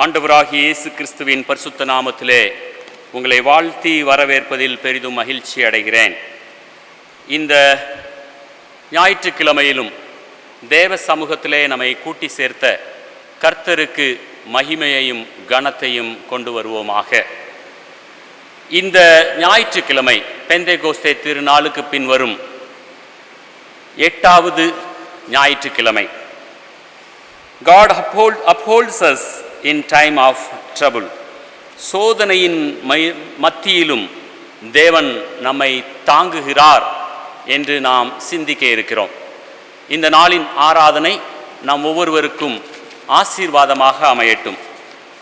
ஆண்டவராகிய இயேசு கிறிஸ்துவின் பரிசுத்த நாமத்திலே உங்களை வாழ்த்தி வரவேற்பதில் பெரிதும் மகிழ்ச்சி அடைகிறேன். இந்த ஞாயிற்றுக்கிழமையிலும் தேவ சமூகத்திலே நம்மை கூட்டி சேர்த்த கர்த்தருக்கு மகிமையையும் கனத்தையும் கொண்டு வருவோமாக. இந்த ஞாயிற்றுக்கிழமை பெந்தேகோஸ்தே திருநாளுக்கு பின் வரும் 8வது ஞாயிற்றுக்கிழமை. God upholds us in time of trouble. சோதனையின் மத்தியிலும் தேவன் நம்மை தாங்குகிறார் என்று நாம் சிந்திக்க இருக்கிறோம். இந்த நாளின் ஆராதனை நாம் ஒவ்வொருவருக்கும் ஆசீர்வாதமாக அமையட்டும்.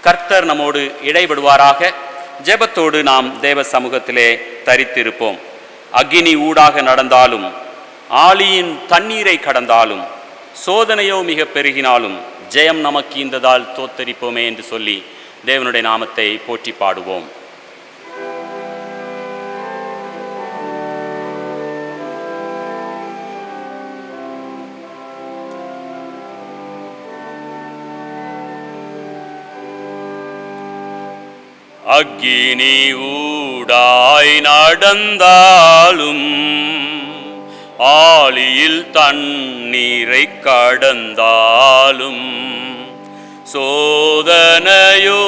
கர்த்தர் நம்மோடு இடைபடுவாராக. ஜெபத்தோடு நாம் தேவ சமூகத்திலே தரித்திருப்போம். அக்கினி ஊடாக நடந்தாலும், ஆழியின் தண்ணீரை கடந்தாலும், சோதனையோ மிக பெருகினாலும் ஜெயம் நமக்கு இந்ததால் தோத்தரிப்போமே என்று சொல்லி தேவனுடைய நாமத்தை போற்றி பாடுவோம். அக்கினி ஊடாய் நடந்தாலும், ஆழியில் தண்ணீரை கடந்தாலும், சோதனையோ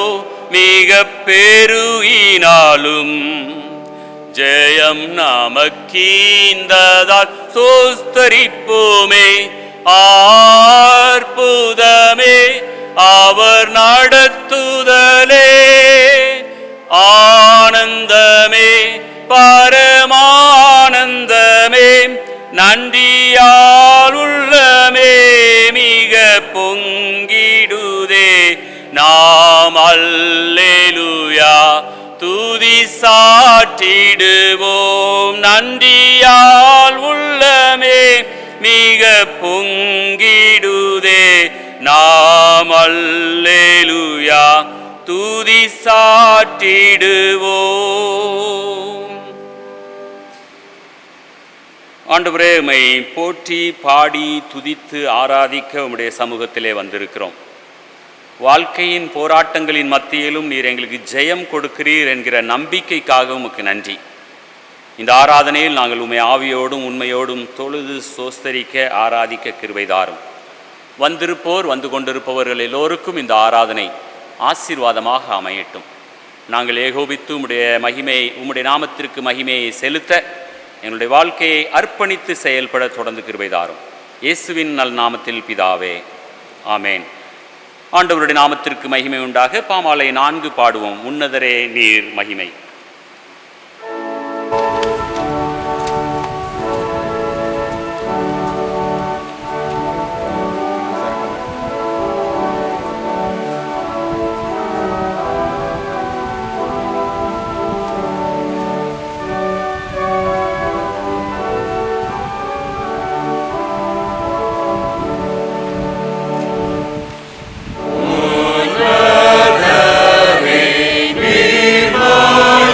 மிக பெருகினாலும் ஜெயம் நமக்கீந்ததால் சோஸ்தரிப்போமே. அற்புதமே அவர் நடத்துதலே, ஆனந்தமே பரமானந்தமே, நன்றியால் உள்ளமே மிக பொங்கிடுதே. நாம் அல்லேலூயா துதி சாற்றிடுவோம். நன்றியால் உள்ளமே மிக பொங்கிடுதே. நாம் அல்லேலூயா துதி சாற்றிடுவோம். ஆண்டவரே, உம்மை போற்றி பாடி துதித்து ஆராதிக்க உம்முடைய சமூகத்திலே வந்திருக்கிறோம். வாழ்க்கையின் போராட்டங்களின் மத்தியிலும் நீர் எங்களுக்கு ஜெயம் கொடுக்கிறீர் என்கிற நம்பிக்கைக்காக உமக்கு நன்றி. இந்த ஆராதனையில் நாங்கள் உம்மை ஆவியோடும் உண்மையோடும் தொழுது சோஸ்தரிக்க ஆராதிக்க கிருபை தாரும். வந்திருப்போர் வந்து கொண்டிருப்பவர்கள் எல்லோருக்கும் இந்த ஆராதனை ஆசீர்வாதமாக அமையட்டும். நாங்கள் ஏகோபித்து உம்முடைய நாமத்திற்கு மகிமையை செலுத்த எங்களுடைய வாழ்க்கையை அர்ப்பணித்து செயல்பட தொடர்ந்து கிருபை தாரும். இயேசுவின் நல் நாமத்தில் பிதாவே, ஆமேன். ஆண்டவருடைய நாமத்திற்கு மகிமை உண்டாக. பாமாலை 4 பாடுவோம். உன்னதரே நீர் மகிமை. Lord.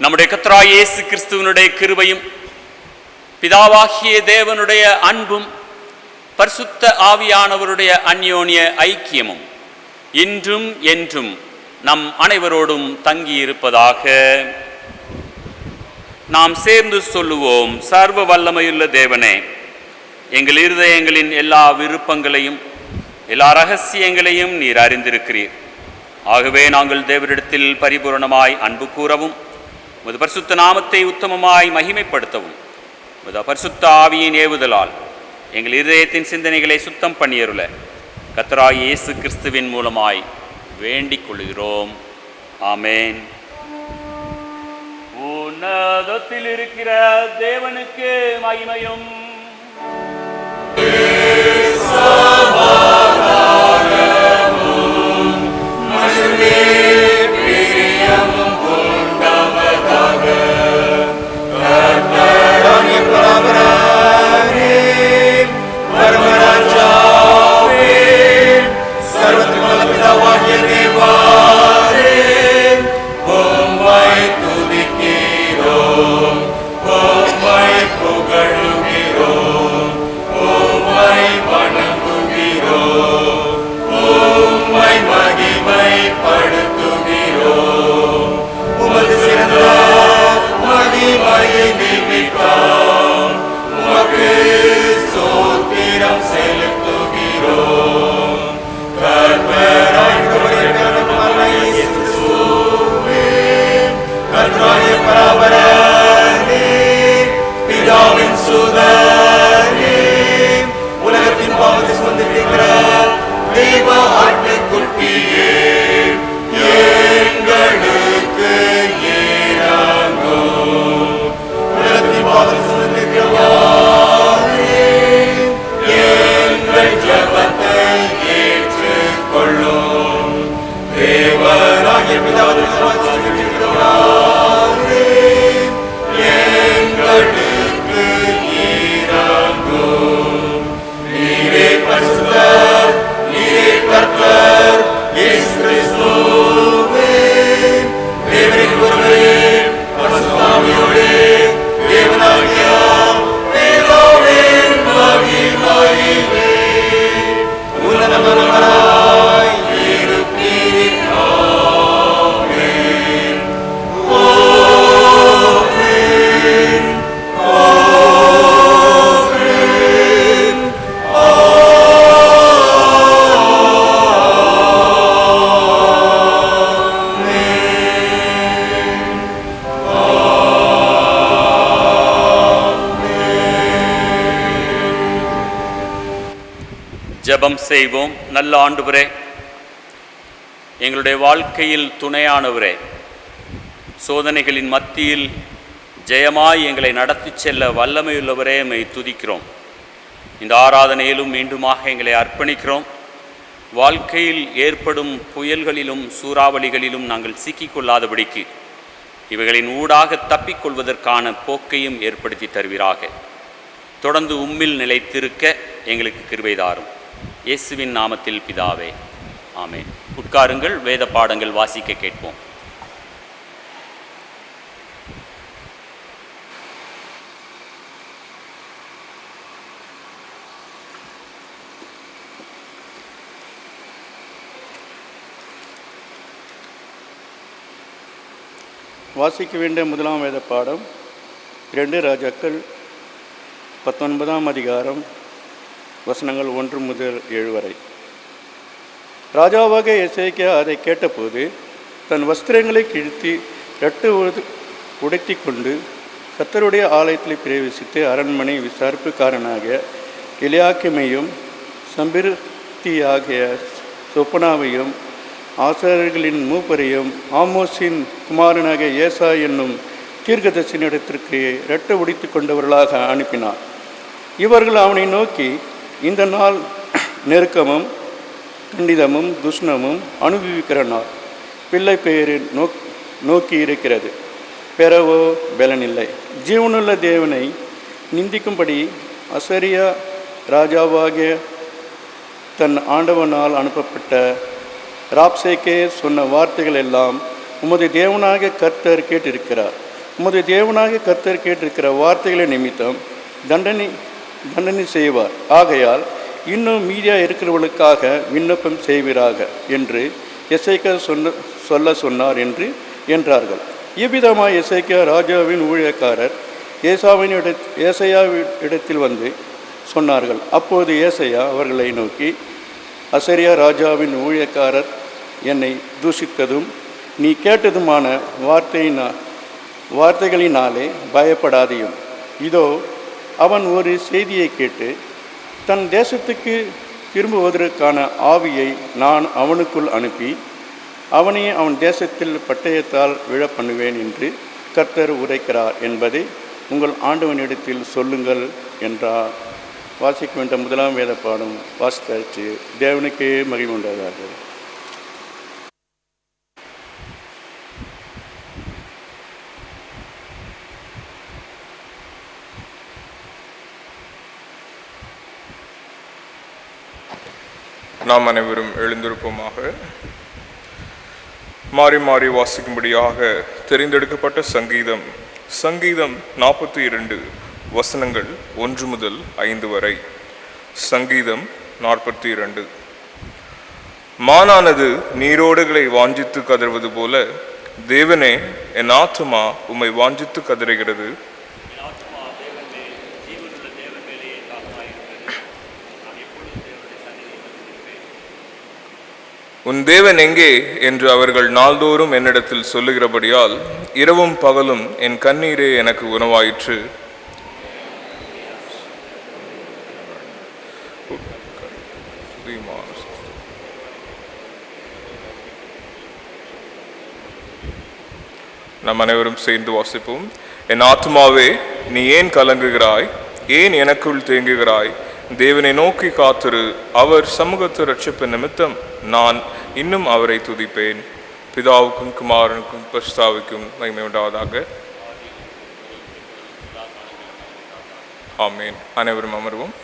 நம்முடைய கர்த்தராகிய இயேசு கிறிஸ்துவினுடைய கிருபையும் பிதாவாகிய தேவனுடைய அன்பும் பரிசுத்த ஆவியானவருடைய அந்யோன்ய ஐக்கியமும் இன்றும் என்றும் நம் அனைவரோடும் தங்கியிருப்பதாக. நாம் சேர்ந்து சொல்லுவோம். சர்வ வல்லமையுள்ள தேவனே, எங்கள் இருதயங்களின் எல்லா விருப்பங்களையும் எல்லா ரகசியங்களையும் நீர் அறிந்திருக்கிறீர். ஆகவே நாங்கள் தேவரிடத்தில் பரிபூரணமாய் அன்பு கூறவும் உமது பரிசுத்த நாமத்தை உத்தமமாய் மகிமைப்படுத்தவும் உமது பரிசுத்த ஆவியின் ஏவுதலால் எங்கள் இதயத்தின் சிந்தனைகளை சுத்தம் பண்ணியருள கர்த்தராகிய இயேசு கிறிஸ்துவின் மூலமாய் வேண்டிக் கொள்கிறோம். ஆமேன். உன்னதத்தில் இருக்கிற தேவனுக்கு மகிமையும் ஜெபம் செய்வோம். நல்ல ஆண்டவரே, எங்களுடைய வாழ்க்கையில் துணையானவரே, சோதனைகளின் மத்தியில் ஜெயமாய் எங்களை நடத்தி செல்ல வல்லமையுள்ளவரே, எம்மை துதிக்கிறோம். இந்த ஆராதனையிலும் மீண்டுமாக எங்களை அர்ப்பணிக்கிறோம். வாழ்க்கையில் ஏற்படும் புயல்களிலும் சூறாவளிகளிலும் நாங்கள் சிக்கிக்கொள்ளாதபடிக்கு இவைகளின் ஊடாக தப்பிக்கொள்வதற்கான போக்கையும் ஏற்படுத்தி தருவீராக. தொடர்ந்து உம்மில் நிலைத்திருக்க எங்களுக்கு கிருபை தாரும். இயேசுவின் நாமத்தில் பிதாவே, ஆமேன். உட்காருங்கள். வேத பாடங்கள் வாசிக்க கேட்போம். வாசிக்க வேண்டிய முதலாம் வேத பாடம் 2 ராஜாக்கள் 19ஆம் அதிகாரம் வசனங்கள் 1 முதல் 7 வரை. ராஜாவாக எசேக்கியா அதை கேட்டபோது தன் வஸ்திரங்களை கிழித்து ரட்டு உடைத்தி கொண்டு கர்த்தருடைய ஆலயத்தில் பிரவேசித்து அரண்மனை விசாரிப்புக்காரனாக எலியாக்கிமையும் சம்பிருத்தியாகிய சொப்பனாவையும் ஆசாரியர்களின் மூப்பரையும் ஆமோஸின் குமாரனாக ஏசா என்னும் தீர்க்கதரிசனிடத்திற்கு இரட்டை உடித்து கொண்டவர்களாக அனுப்பினார். இவர்கள் அவனை நோக்கி, இந்த நாள் நெருக்கமும் கண்டிதமும் துஷ்ணமும் அனுபவிக்கிற நாள். பிள்ளை பெயரை நோக்கி இருக்கிறது, பெறவோ பலனில்லை. ஜீவனுள்ள தேவனை நிந்திக்கும்படி அசரியா ராஜாவாகிய தன் ஆண்டவனால் அனுப்பப்பட்ட ராப்சேக்கே சொன்ன வார்த்தைகள் எல்லாம் உமது தேவனாக கர்த்தர் கேட்டிருக்கிறார். உமது தேவனாகிய கர்த்தர் கேட்டிருக்கிற வார்த்தைகளை நிமித்தம் தண்டனை செய்வார். ஆகையால் இன்னும் மீதியாக இருக்கிறவர்களுக்காக விண்ணப்பம் செய்வீராக என்று எசேக்கியா சொல்ல சொன்னார் என்றார்கள். இவ்விதமாக எசேக்கியா ராஜாவின் ஊழியக்காரர் ஏசாயாவிடத்தில் வந்து சொன்னார்கள். அப்போது ஏசாயா அவர்களை நோக்கி, அசரியா ராஜாவின் ஊழியக்காரர் என்னை தூஷித்ததும் நீ கேட்டதுமான வார்த்தைகளினாலே பயப்படாதையும். இதோ அவன் ஒரு செய்தியை கேட்டு தன் தேசத்துக்கு திரும்புவதற்கான ஆவியை நான் அவனுக்குள் அனுப்பி அவனை அவன் தேசத்தில் பட்டயத்தால் விழ பண்ணுவேன் என்று கர்த்தர் உரைக்கிறார் என்பதை உங்கள் ஆண்டவனிடத்தில் சொல்லுங்கள் என்றார். வாசிக்க வேண்டிய முதலாம் வேத பாடம் வாசித்தாச்சு. தேவனுக்கே மகிமை உண்டாதாக. நாம் அனைவரும் எழுந்திருப்போமாக. மாறி மாறி வாசிக்கும்படியாக தெரிந்தெடுக்கப்பட்ட சங்கீதம் 42 வசனங்கள் 1 முதல் 5 வரை. சங்கீதம் 42. மானானது நீரோடுகளை வாஞ்சித்து கதறுவது போல தேவனே, என் ஆத்துமா உம்மை வாஞ்சித்து கதறுகிறது. உன் தேவன் எங்கே என்று அவர்கள் நாள்தோறும் என்னிடத்தில் சொல்லுகிறபடியால் இரவும் பகலும் என் கண்ணீரே எனக்கு உணவாயிற்று. நாம் அனைவரும் சேர்ந்து வாசிப்போம். என் ஆத்துமாவே, நீ ஏன் கலங்குகிறாய்? ஏன் எனக்குள் தேங்குகிறாய்? தேவனை நோக்கி காத்திரு. அவர் சமூகத்து ரட்சிப்பு நிமித்தம் நான் இன்னும் அவரை துதிப்பேன். பிதாவுக்கும் குமாரனுக்கும் பரிசுத்தாவிக்கும் மகிமை உண்டாவதாக. ஆமென். அனைவரும் அமர்வோம்.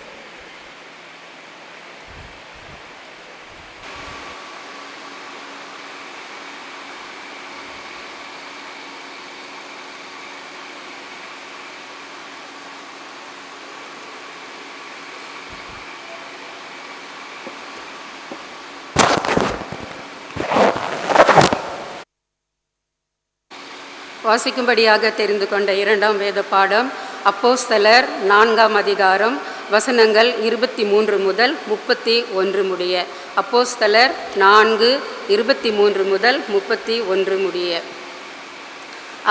வாசிக்கும்படியாக தெரிந்து கொண்ட இரண்டாம் வேத பாடம் அப்போஸ்தலர் 4ஆம் அதிகாரம் வசனங்கள் 23 முதல் 31 முடிய. அப்போஸ்தலர் 4:23 முதல் 31 முடிய.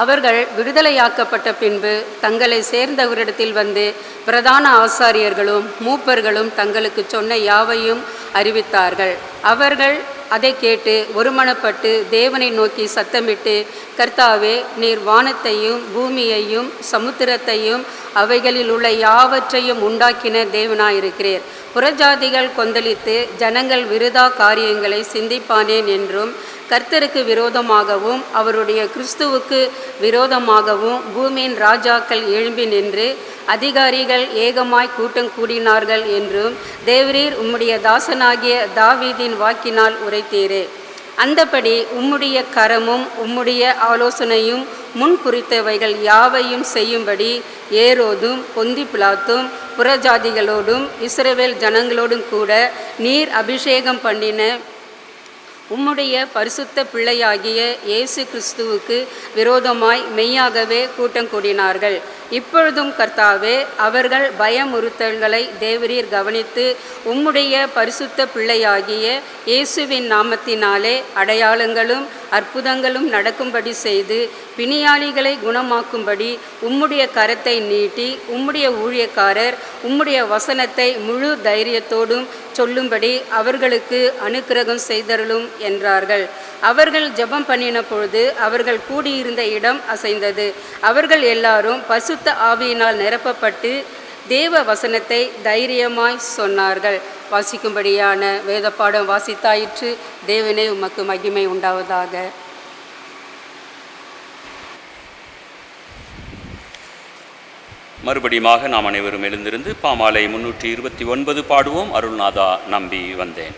அவர்கள் விடுதலையாக்கப்பட்ட பின்பு தங்களை சேர்ந்தவரிடத்தில் வந்து பிரதான ஆசாரியர்களும் மூப்பர்களும் தங்களுக்கு சொன்ன யாவையும் அறிவித்தார்கள். அவர்கள் அதை கேட்டு ஒருமனப்பட்டு தேவனை நோக்கி சத்தமிட்டு, கர்த்தாவே, நீர் வானத்தையும் பூமியையும் சமுத்திரத்தையும் அவைகளில் உள்ள யாவற்றையும் உண்டாக்கின தேவனாயிருக்கிறீர். புறஜாதிகள் கொந்தளித்து ஜனங்கள் விருதா காரியங்களை சிந்திப்பானேன் என்றும், கர்த்தருக்கு விரோதமாகவும் அவருடைய கிறிஸ்துவுக்கு விரோதமாகவும் பூமியின் ராஜாக்கள் எழும்பி நின்று அதிகாரிகள் ஏகமாய் கூட்டம் கூடினார்கள் என்றும் தேவரீர் உம்முடைய தாசனாகிய தாவீதின் வாக்கினால் உரைத்தீரே. அந்தபடி உம்முடைய கரமும் உம்முடைய ஆலோசனையும் முன் குறித்தவைகள் யாவையும் செய்யும்படி ஏரோதும் பொந்தி பிலாத்தும் புறஜாதிகளோடும் இஸ்ரவேல் ஜனங்களோடும் கூட நீர் அபிஷேகம் பண்ணின உம்முடைய பரிசுத்த பிள்ளையாகிய இயேசு கிறிஸ்துவுக்கு விரோதமாய் மெய்யாகவே கூட்டம் கூடினார்கள். இப்பொழுதும் கர்த்தாவே, அவர்கள் பயமுறுத்தல்களை தேவரீர் கவனித்து உம்முடைய பரிசுத்த பிள்ளையாகிய இயேசுவின் நாமத்தினாலே அடையாளங்களும் அற்புதங்களும் நடக்கும்படி செய்து பிணியாளிகளை குணமாக்கும்படி உம்முடைய கரத்தை நீட்டி உம்முடைய ஊழியக்காரர் உம்முடைய வசனத்தை முழு தைரியத்தோடும் சொல்லும்படி அவர்களுக்கு அனுக்கிரகம் செய்தருளும் என்றார்கள். அவர்கள் ஜெபம் பண்ணின பொழுது அவர்கள் கூடியிருந்த இடம் அசைந்தது. அவர்கள் எல்லாரும் பரிசுத்த ஆவியினால் நிரப்பப்பட்டு தேவ வசனத்தை தைரியமாய் சொன்னார்கள். வாசிக்கும்படியான வேதப்பாடம் வாசித்தாயிற்று. தேவனே, உமக்கு மகிமை உண்டாவதாக. மறுபடியுமாக நாம் அனைவரும் எழுந்திருந்து பாமாலை 329 பாடுவோம். அருள்நாதா நம்பி வந்தேன்.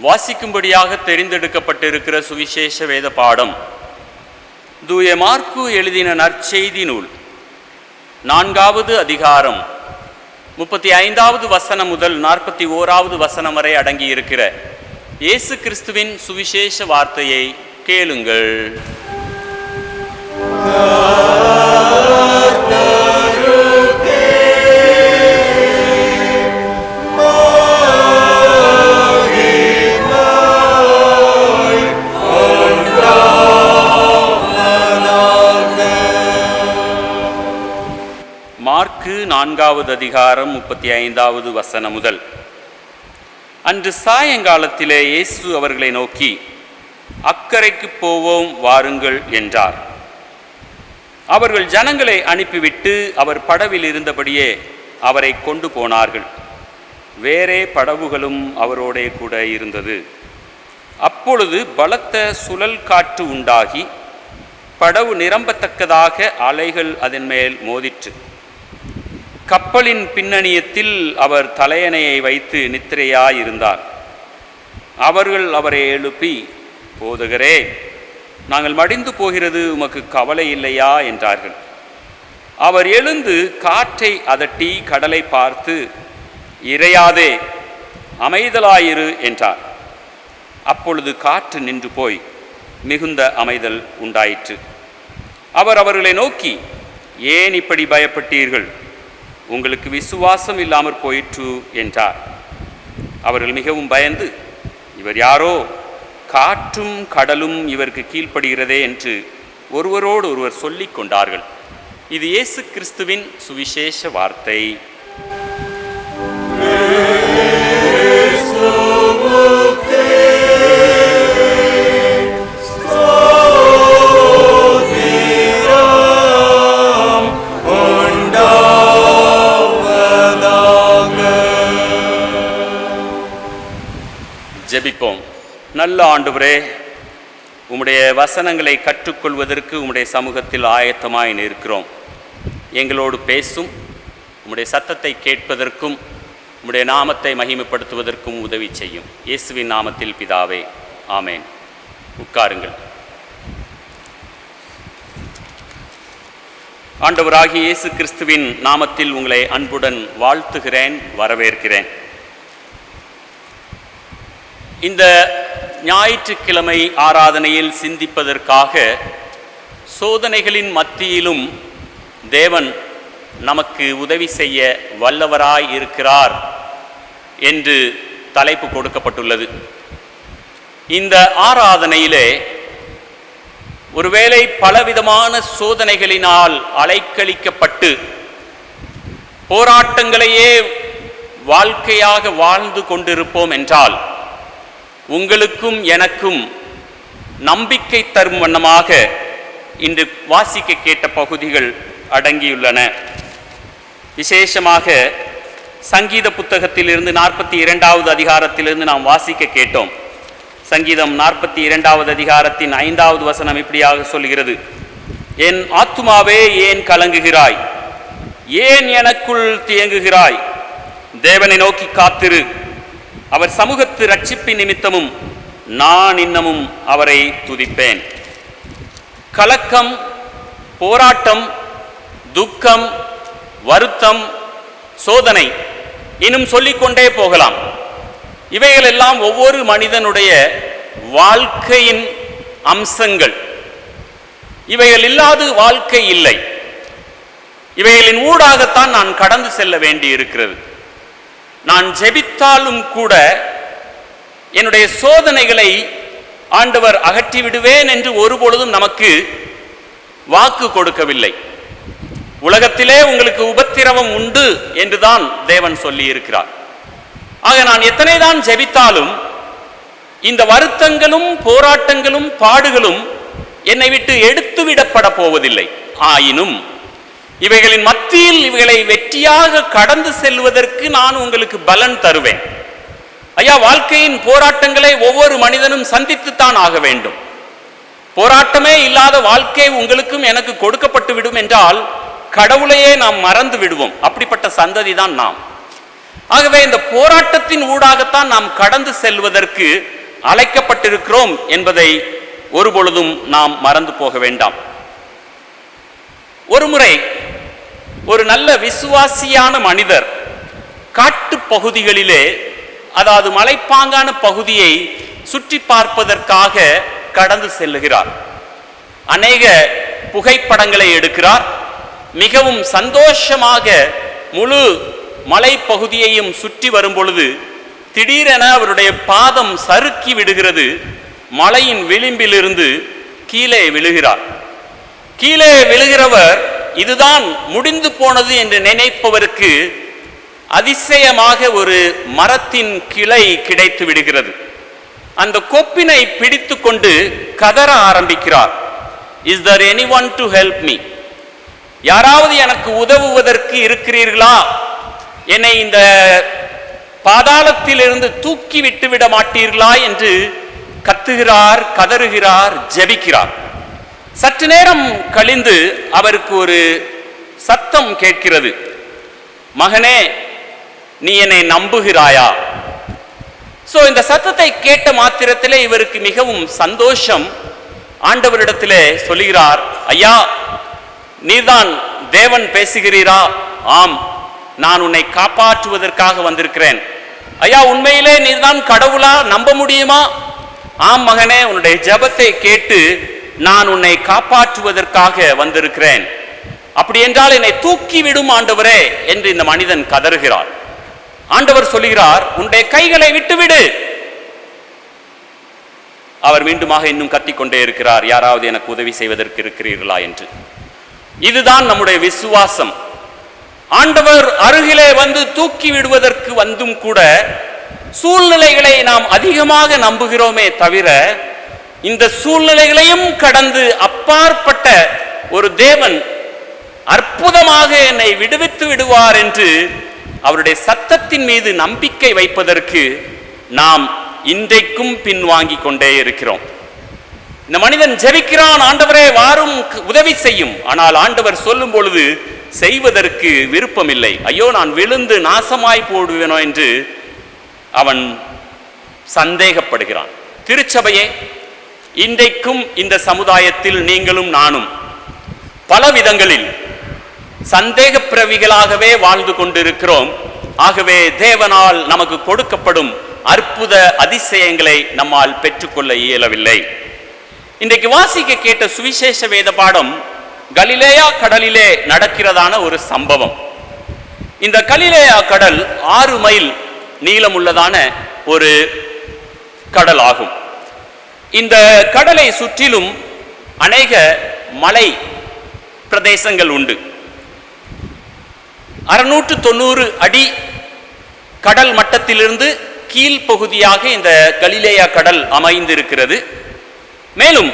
வாசிக்கும்படியாக தெரிந்தெடுக்கப்பட்டிருக்கிற சுவிசேஷ வேத பாடம் தூய மார்க்கு எழுதின நற்செய்தி நூல் 4வது அதிகாரம் 35வது வசனம் முதல் 41வது வசனம் வரை அடங்கியிருக்கிற இயேசு கிறிஸ்துவின் சுவிசேஷ வார்த்தையை கேளுங்கள். மார்க்கு 4வது அதிகாரம் 35வது வசனம் முதல். அன்று சாயங்காலத்திலே இயேசு அவர்களை நோக்கி, அக்கரைக்கு போவோம் வாருங்கள் என்றார். அவர்கள் ஜனங்களை அனுப்பிவிட்டு அவர் படவில் இருந்தபடியே அவரை கொண்டு போனார்கள். வேறே படவுகளும் அவரோடே கூட இருந்தது. அப்பொழுது பலத்த சுழல் காற்று உண்டாகி படவு நிரம்பத்தக்கதாக அலைகள் அதன் மேல் மோதிற்று. கப்பலின் பின்னணியத்தில் அவர் தலையணையை வைத்து நித்திரையாயிருந்தார். அவர்கள் அவரை எழுப்பி, போதகரே, நாங்கள் மடிந்து போகிறது உமக்கு கவலை இல்லையா என்றார்கள். அவர் எழுந்து காற்றை அதட்டி கடலை பார்த்து, இறையாதே, அமைதலாயிரு என்றார். அப்பொழுது காற்று நின்று போய் மிகுந்த அமைதல் உண்டாயிற்று. அவர் அவர்களை நோக்கி, ஏன் இப்படி பயப்பட்டீர்கள்? உங்களுக்கு விசுவாசம் இல்லாமற் போயிற்று என்றார். அவர்கள் மிகவும் பயந்து, இவர் யாரோ, காற்றும் கடலும் இவருக்கு கீழ்ப்படுகிறதே என்று ஒருவரோடு ஒருவர் சொல்லிக் கொண்டார்கள். இது இயேசு கிறிஸ்துவின் சுவிசேஷ வார்த்தை. ஜெபிப்போம். நல்ல ஆண்டவரே, உம்முடைய வசனங்களை கற்றுக்கொள்வதற்கு உம்முடைய சமூகத்தில் ஆயத்தமாய் நிற்கிறோம். எங்களோடு பேசும், உம்முடைய சத்தத்தை கேட்பதற்கும் உம்முடைய நாமத்தை மகிமைப்படுத்துவதற்கும் உதவி செய்யும். இயேசுவின் நாமத்தில் பிதாவே, ஆமேன். உட்காருங்கள். ஆண்டவராகிய இயேசு கிறிஸ்துவின் நாமத்தில் உங்களை அன்புடன் வாழ்த்துகிறேன், வரவேற்கிறேன். இந்த ஞாயிற்றுக்கிழமை ஆராதனையில் சிந்திப்பதற்காக சோதனைகளின் மத்தியிலும் தேவன் நமக்கு உதவி செய்ய வல்லவராய் இருக்கிறார் என்று தலைப்பு கொடுக்கப்பட்டுள்ளது. இந்த ஆராதனையிலே ஒருவேளை பலவிதமான சோதனைகளினால் அலைக்கழிக்கப்பட்டு போராட்டங்களையே வாழ்க்கையாக வாழ்ந்து கொண்டிருப்போம் என்றால், உங்களுக்கும் எனக்கும் நம்பிக்கை தரும் வண்ணமாக இன்று வாசிக்க கேட்ட பகுதிகள் அடங்கியுள்ளன. விசேஷமாக சங்கீத புத்தகத்திலிருந்து 42வது அதிகாரத்திலிருந்து நாம் வாசிக்க கேட்டோம். சங்கீதம் 42வது அதிகாரத்தின் 5வது வசனம் இப்படியாக சொல்கிறது, என் ஆத்துமாவே ஏன் கலங்குகிறாய், ஏன் எனக்குள் தியங்குகிறாய், தேவனை நோக்கி காத்திரு, அவர் சமூகத்து இரட்சிப்பின் நிமித்தமும் நான் இன்னமும் அவரை துதிப்பேன். கலக்கம், போராட்டம், துக்கம், வருத்தம், சோதனை, இன்னும் சொல்லிக்கொண்டே போகலாம். இவைகள் எல்லாம் ஒவ்வொரு மனிதனுடைய வாழ்க்கையின் அம்சங்கள். இவைகள் இல்லாது வாழ்க்கை இல்லை. இவைகளின் ஊடாகத்தான் நான் கடந்து செல்ல வேண்டி இருக்கிறது. நான் ஜெபித்தாலும் கூட என்னுடைய சோதனைகளை ஆண்டவர் அகற்றி விடுவேன் என்று ஒருபொழுதும் நமக்கு வாக்கு கொடுக்கவில்லை. உலகத்திலே உங்களுக்கு உபத்திரவம் உண்டு என்றுதான் தேவன் சொல்லி இருக்கிறார். ஆக நான் எத்தனை தான் ஜெபித்தாலும் இந்த வருத்தங்களும் போராட்டங்களும் பாடுகளும் என்னை விட்டு எடுத்துவிடப்பட போவதில்லை. ஆயினும் இவைகளின் மத்தியில் இவைகளை வெற்றியாக கடந்து செல்வதற்கு நான் உங்களுக்கு பலன் தருவேன். ஐயா, வாழ்க்கையின் போராட்டங்களை ஒவ்வொரு மனிதனும் சந்தித்துத்தான் ஆக வேண்டும். போராட்டமே இல்லாத வாழ்க்கை உங்களுக்கும் எனக்கு கொடுக்கப்பட்டு விடும் என்றால் கடவுளையே நாம் மறந்து விடுவோம். அப்படிப்பட்ட சந்ததி தான் நாம். ஆகவே இந்த போராட்டத்தின் ஊடாகத்தான் நாம் கடந்து செல்வதற்கு அழைக்கப்பட்டிருக்கிறோம் என்பதை ஒருபொழுதும் நாம் மறந்து போக வேண்டாம். ஒருமுறை ஒரு நல்ல விசுவாசியான மனிதர் காட்டு பகுதிகளிலே, அதாவது மலைப்பாங்கான பகுதியை சுற்றி பார்ப்பதற்காக கடந்து செல்லுகிறார். அநேக புகைப்படங்களை எடுக்கிறார். மிகவும் சந்தோஷமாக முழு மலை பகுதியையும் சுற்றி வரும் பொழுது திடீரென அவருடைய பாதம் சறுக்கி விடுகிறது. மலையின் விளிம்பிலிருந்து கீழே விழுகிறார். கீழே விழுகிறவர் இதுதான் முடிந்து போனது என்று நினைப்பவருக்கு அதிசயமாக ஒரு மரத்தின் கிளை கிடைத்து விடுகிறது. அந்த கொப்பினை பிடித்து கொண்டு கதற ஆரம்பிக்கிறார். Is there anyone to help me? யாராவது எனக்கு உதவுவதற்கு இருக்கிறீர்களா? என்னை இந்த பாதாளத்திலிருந்து தூக்கி விட்டு விட மாட்டீர்களா என்று கத்துகிறார், கதறுகிறார், ஜெபிக்கிறார். சற்று நேரம் கழிந்து அவருக்கு ஒரு சத்தம் கேட்கிறது. மகனே, நீ என்னை நம்புகிறாயா? இந்த சத்தத்தை கேட்ட மாத்திரத்திலே இவருக்கு மிகவும் சந்தோஷம். ஆண்டவரிடத்திலே சொல்லுகிறார், ஐயா, நீதான் தேவன் பேசுகிறீரா? ஆம், நான் உன்னை காப்பாற்றுவதற்காக வந்திருக்கிறேன். ஐயா, உண்மையிலே நீதான் கடவுளா? நம்ப முடியுமா? ஆம் மகனே, உன்னுடைய ஜெபத்தை கேட்டு நான் உன்னை காப்பாற்றுவதற்காக வந்திருக்கிறேன். அப்படி என்றால் என்னை தூக்கி விடும் ஆண்டவரே என்று இந்த மனிதன் கதறுகிறார். ஆண்டவர் சொல்லுகிறார், உன்னுடைய கைகளை விட்டுவிடு. அவர் மீண்டுமாக இன்னும் கத்திக்கொண்டே இருக்கிறார், யாராவது எனக்கு உதவி செய்வதற்கு இருக்கிறீர்களா என்று. இதுதான் நம்முடைய விசுவாசம். ஆண்டவர் அருகிலே வந்து தூக்கி விடுவதற்கு வந்தும் கூட சூழ்நிலைகளை நாம் அதிகமாக நம்புகிறோமே தவிர, இந்த சூழ்நிலைகளையும் கடந்து அப்பாற்பட்ட ஒரு தேவன் அற்புதமாக என்னை விடுவித்து விடுவார் என்று அவருடைய சத்தத்தின் மீது நம்பிக்கை வைப்பதற்கு நாம் இன்றைக்கும் பின்வாங்கி கொண்டே இருக்கிறோம். இந்த மனிதன் ஜெபிக்கிறான், ஆண்டவரே வாரும் உதவி செய்யும். ஆனால் ஆண்டவர் சொல்லும் பொழுது செய்வதற்கு விருப்பமில்லை. ஐயோ, நான் விழுந்து நாசமாய் போடுவேனோ என்று அவன் சந்தேகப்படுகிறான். திருச்சபையே, இன்றைக்கும் இந்த சமுதாயத்தில் நீங்களும் நானும் பல விதங்களில் சந்தேக பிறவிகளாகவே வாழ்ந்து கொண்டிருக்கிறோம். ஆகவே தேவனால் நமக்கு கொடுக்கப்படும் அற்புத அதிசயங்களை நம்மால் பெற்றுக்கொள்ள இயலவில்லை. இன்றைக்கு வாசிக்க கேட்ட சுவிசேஷ வேத பாடம் கலிலேயா கடலிலே நடக்கிறதான ஒரு சம்பவம். இந்த கலிலேயா கடல் 6 மைல் நீளமுள்ளதான ஒரு கடல் ஆகும். இந்த கடலை சுற்றிலும் அநேக மலை பிரதேசங்கள் உண்டு. 690 அடி கடல் மட்டத்திலிருந்து கீழ்ப்பகுதியாக இந்த கலிலேயா கடல் அமைந்திருக்கிறது. மேலும்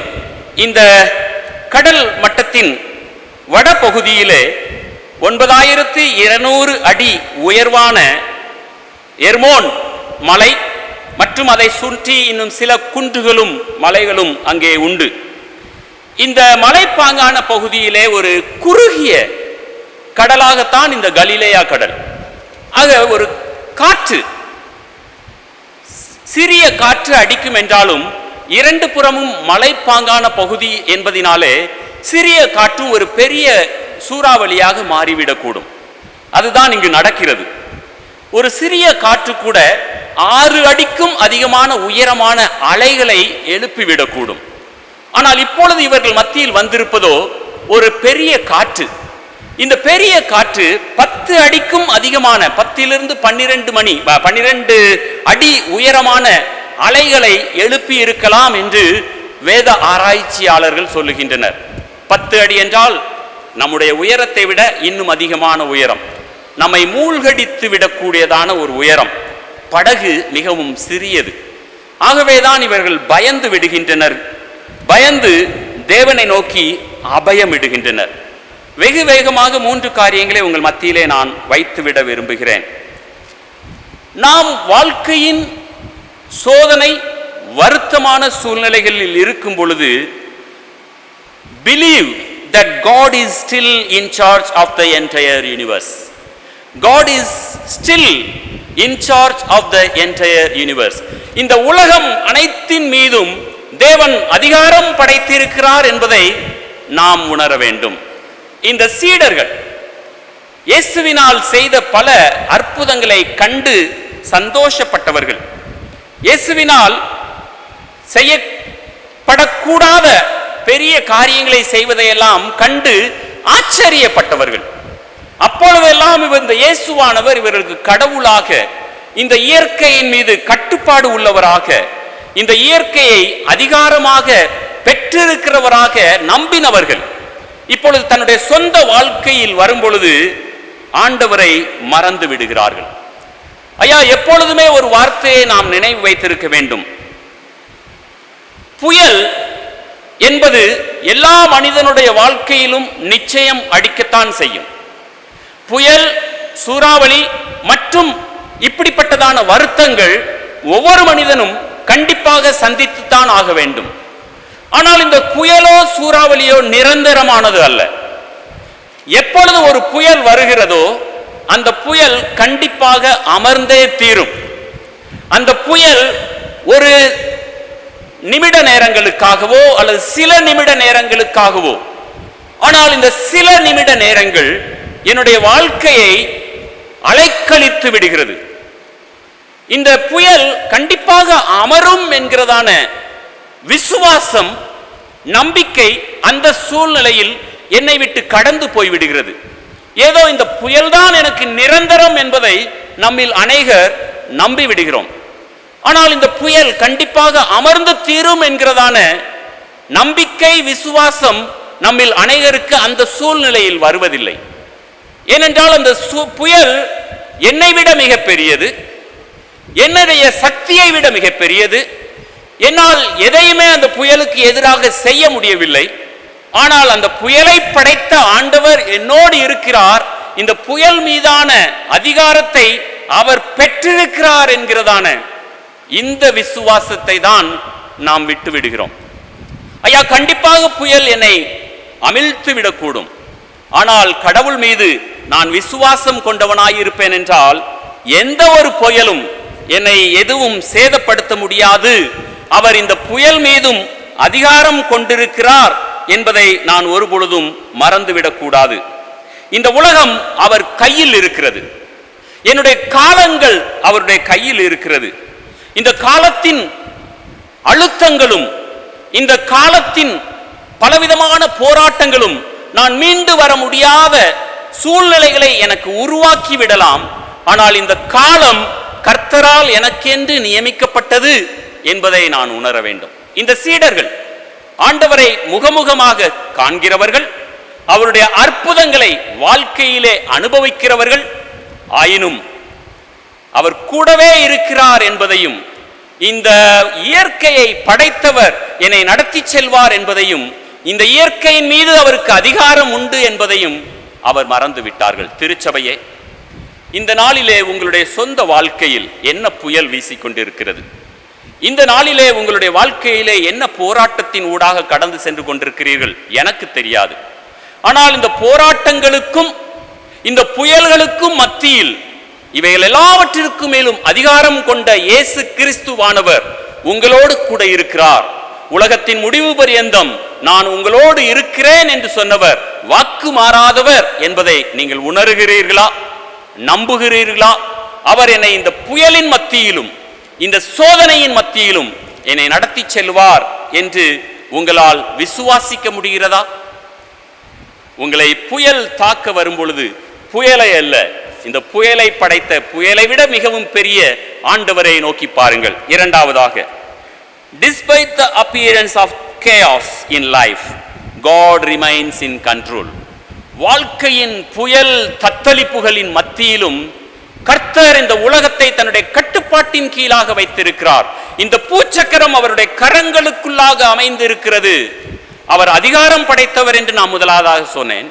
இந்த கடல் மட்டத்தின் வடபகுதியிலே 9200 அடி உயர்வான எர்மோன் மலை மற்றும் அதை சுற்றி இன்னும் சில குன்றுகளும் மலைகளும் அங்கே உண்டு. இந்த மலைப்பாங்கான பகுதியிலே ஒரு குறுகிய கடலாகத்தான் இந்த கலிலேயா கடல். ஆக ஒரு காற்று, சிறிய காற்று அடிக்கும் என்றாலும் 2 புறமும் மலைப்பாங்கான பகுதி என்பதினாலே சிறிய காற்று ஒரு பெரிய சூறாவளியாக மாறிவிடக்கூடும். அதுதான் இங்கு நடக்கிறது. ஒரு சிறிய காற்று கூட 6 அடிக்கும் அதிகமான உயரமான அலைகளை எழுப்பிவிடக்கூடும். ஆனால் இப்பொழுது இவர்கள் மத்தியில் வந்திருப்பதோ ஒரு பெரிய காற்று. இந்த பெரிய காற்று 10 அடிக்கும் அதிகமான 10 to 12 அடி உயரமான அலைகளை எழுப்பி இருக்கலாம் என்று வேத ஆராய்ச்சியாளர்கள் சொல்லுகின்றனர். 10 அடி என்றால் நம்முடைய உயரத்தை விட இன்னும் அதிகமான உயரம், நம்மை மூழ்கடித்து விடக்கூடியதான ஒரு உயரம். படகு மிகவும் சிறியது. ஆகவேதான் இவர்கள் பயந்து விடுகின்றனர். பயந்து தேவனை நோக்கி அபயமிடுகின்றனர். வெகு வேகமாக 3 காரியங்களை உங்கள் மத்தியிலே நான் வைத்துவிட விரும்புகிறேன். நாம் வாழ்க்கையின் சோதனை வருத்தமான சூழ்நிலைகளில் இருக்கும் பொழுது believe that God is still in charge of the entire universe. God is still in charge of the entire universe. இந்த உலகம் அனைத்தின் மீதும் தேவன் அதிகாரம் படைத்திருக்கிறார் என்பதை நாம் உணர வேண்டும். இந்த சீடர்கள் இயேசுவினால் செய்த பல அற்புதங்களை கண்டு சந்தோஷப்பட்டவர்கள். இயேசுவினால் செய்யப்படக்கூடாத பெரிய காரியங்களை செய்வதையெல்லாம் கண்டு ஆச்சரியப்பட்டவர்கள். அப்பொழுதெல்லாம் இந்த இயேசுவானவர் இவர்களுக்கு கடவுளாக, இந்த இயற்கையின் மீது கட்டுப்பாடு உள்ளவராக, இந்த இயற்கையை அதிகாரமாக பெற்றிருக்கிறவராக நம்பினவர்கள் இப்பொழுது தன்னுடைய சொந்த வாழ்க்கையில் வரும்பொழுது ஆண்டவரை மறந்து விடுகிறார்கள். ஐயா, எப்பொழுதுமே ஒரு வார்த்தையை நாம் நினைவு வைத்திருக்க வேண்டும். புயல் என்பது எல்லா மனிதனுடைய வாழ்க்கையிலும் நிச்சயம் அடிக்கத்தான் செய்யும். புயல், சூறாவளி மற்றும் இப்படிப்பட்டதான வருத்தங்கள் ஒவ்வொரு மனிதனும் கண்டிப்பாக சந்தித்துத்தான் ஆக வேண்டும். ஆனால் இந்த புயலோ சூறாவளியோ நிரந்தரமானது அல்ல. எப்பொழுது ஒரு புயல் வருகிறதோ அந்த புயல் கண்டிப்பாக அமர்ந்தே தீரும். அந்த புயல் ஒரு நிமிட நேரங்களுக்காகவோ அல்லது சில நிமிட நேரங்களுக்காகவோ, ஆனால் இந்த சில நிமிட நேரங்கள் என்னுடைய வாழ்க்கையை அலைக்கழித்து விடுகிறது. இந்த புயல் கண்டிப்பாக அமரும் என்கிறதான விசுவாசம், நம்பிக்கை அந்த சூழ்நிலையில் என்னை விட்டு கடந்து போய்விடுகிறது. ஏதோ இந்த புயல்தான் எனக்கு நிரந்தரம் என்பதை நம்மில் அநேகர் நம்பி விடுகிறோம். ஆனால் இந்த புயல் கண்டிப்பாக அமர்ந்து தீரும் என்கிறதான நம்பிக்கை, விசுவாசம் நம்மில் அநேகருக்கு அந்த சூழ்நிலையில் வருவதில்லை. ஏனென்றால் அந்த புயல் என்னை விட மிக பெரியது, என்னுடைய சக்தியை விட மிக பெரியது. என்னால் எதையுமே அந்த புயலுக்கு எதிராக செய்ய முடியவில்லை. ஆனால் அந்த புயலை படைத்த ஆண்டவர் என்னோடு இருக்கிறார், இந்த புயல் மீதான அதிகாரத்தை அவர் பெற்றிருக்கிறார் என்கிறதான இந்த விசுவாசத்தை தான் நாம் விட்டு விடுகிறோம். ஐயா, கண்டிப்பாக புயல் என்னை அமிழ்த்து விடக்கூடும். ஆனால் கடவுள் மீது நான் விசுவாசம் கொண்டவனாயிருப்பேன் என்றால் எந்த ஒரு புயலும் என்னை எதுவும் சேதப்படுத்த முடியாது. அவர் இந்த புயல் மீதும் அதிகாரம் கொண்டிருக்கிறார் என்பதை நான் ஒரு பொழுதும் மறந்துவிடக்கூடாது. இந்த உலகம் அவர் கையில் இருக்கிறது. என்னுடைய காலங்கள் அவருடைய கையில் இருக்கிறது. இந்த காலத்தின் அழுத்தங்களும் இந்த காலத்தின் பலவிதமான போராட்டங்களும் நான் மீண்டு வர முடியாத சூழ்நிலைகளை எனக்கு உருவாக்கி விடலாம். ஆனால் இந்த காலம் கர்த்தரால் எனக்கென்று நியமிக்கப்பட்டது என்பதை நான் உணர வேண்டும். இந்த சீடர்கள் ஆண்டவரை முகமுகமாக காண்கிறவர்கள், அவருடைய அற்புதங்களை வாழ்க்கையிலே அனுபவிக்கிறவர்கள். ஆயினும் அவர் கூடவே இருக்கிறார் என்பதையும், இந்த இயற்கையை படைத்தவர் என்னை நடத்தி செல்வார் என்பதையும், இந்த இயற்கையின் மீது அவருக்கு அதிகாரம் உண்டு என்பதையும் அவர் மறந்து விட்டார்கள். திருச்சபையே, இந்த நாளிலே உங்களுடைய சொந்த வாழ்க்கையில் என்ன புயல் வீசிக்கொண்டிருக்கிறது? இந்த நாளிலே உங்களுடைய வாழ்க்கையிலே என்ன போராட்டத்தின் ஊடாக கடந்து சென்று கொண்டிருக்கிறீர்கள்? எனக்கு தெரியாது. ஆனால் இந்த போராட்டங்களுக்கும் இந்த புயல்களுக்கும் மத்தியில் இவைகள் எல்லாவற்றிற்கும் மேலும் அதிகாரம் கொண்ட இயேசு கிறிஸ்துவானவர் உங்களோடு கூட இருக்கிறார். உலகத்தின் முடிவு பரியந்தம் நான் உங்களோடு இருக்கிறேன் என்று சொன்னவர் வாக்கு மாறாதவர் என்பதை நீங்கள் உணர்கிறீர்களா? நம்புகிறீர்களா? அவர் என்னை இந்த புயலின் மத்தியிலும் இந்த சோதனையின் மத்தியிலும் என்னை நடத்தி செல்வார் என்று உங்களால் விசுவாசிக்க முடிகிறதா? உங்களை புயல் தாக்க வரும் பொழுது புயலை அல்ல, இந்த புயலை படைத்த புயலை விட மிகவும் பெரிய ஆண்டவரை நோக்கி பாருங்கள். இரண்டாவதாக, despite the appearance of chaos in life, God remains in control. வாழ்க்கையின் புயல் தத்தளிப்புகளின் மத்தியிலும் கர்த்தர் இந்த உலகத்தை தன்னுடைய கட்டுப்பாட்டின் கீழாக வைத்திருக்கிறார். இந்த பூச்சக்கரம் அவருடைய கரங்களுக்குள்ளாக அமைந்திருக்கிறது. அவர் அதிகாரம் படைத்தவர் என்று நான் முதலாவதாக சொன்னேன்.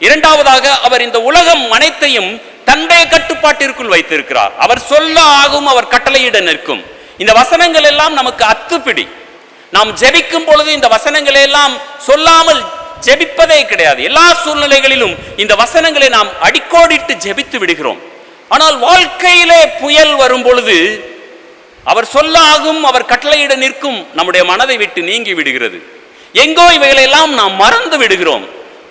இரண்டாவதாக, அவர் இந்த உலகம் அனைத்தையும் தன்னுடைய கட்டுப்பாட்டிற்குள் வைத்திருக்கிறார். அவர் சொல்ல ஆகும், அவர் கட்டளையிட நிற்கும். இந்த வசனங்கள் எல்லாம் நமக்கு அத்துப்பிடி. நாம் ஜெபிக்கும் பொழுது இந்த வசனங்களை எல்லாம் சொல்லாமல் ஜெபிப்பதே கிடையாது. எல்லா சூழ்நிலைகளிலும் இந்த வசனங்களை நாம் அடிக்கோடிட்டு ஜெபித்து விடுகிறோம். ஆனால் வாழ்க்கையிலே புயல் வரும் பொழுது அவர் சொல்ல ஆகும், அவர் கட்டளையிட நிற்கும், நம்முடைய மனதை விட்டு நீங்கி விடுகிறது. எங்கோ இவைகளெல்லாம் நாம் மறந்து விடுகிறோம்.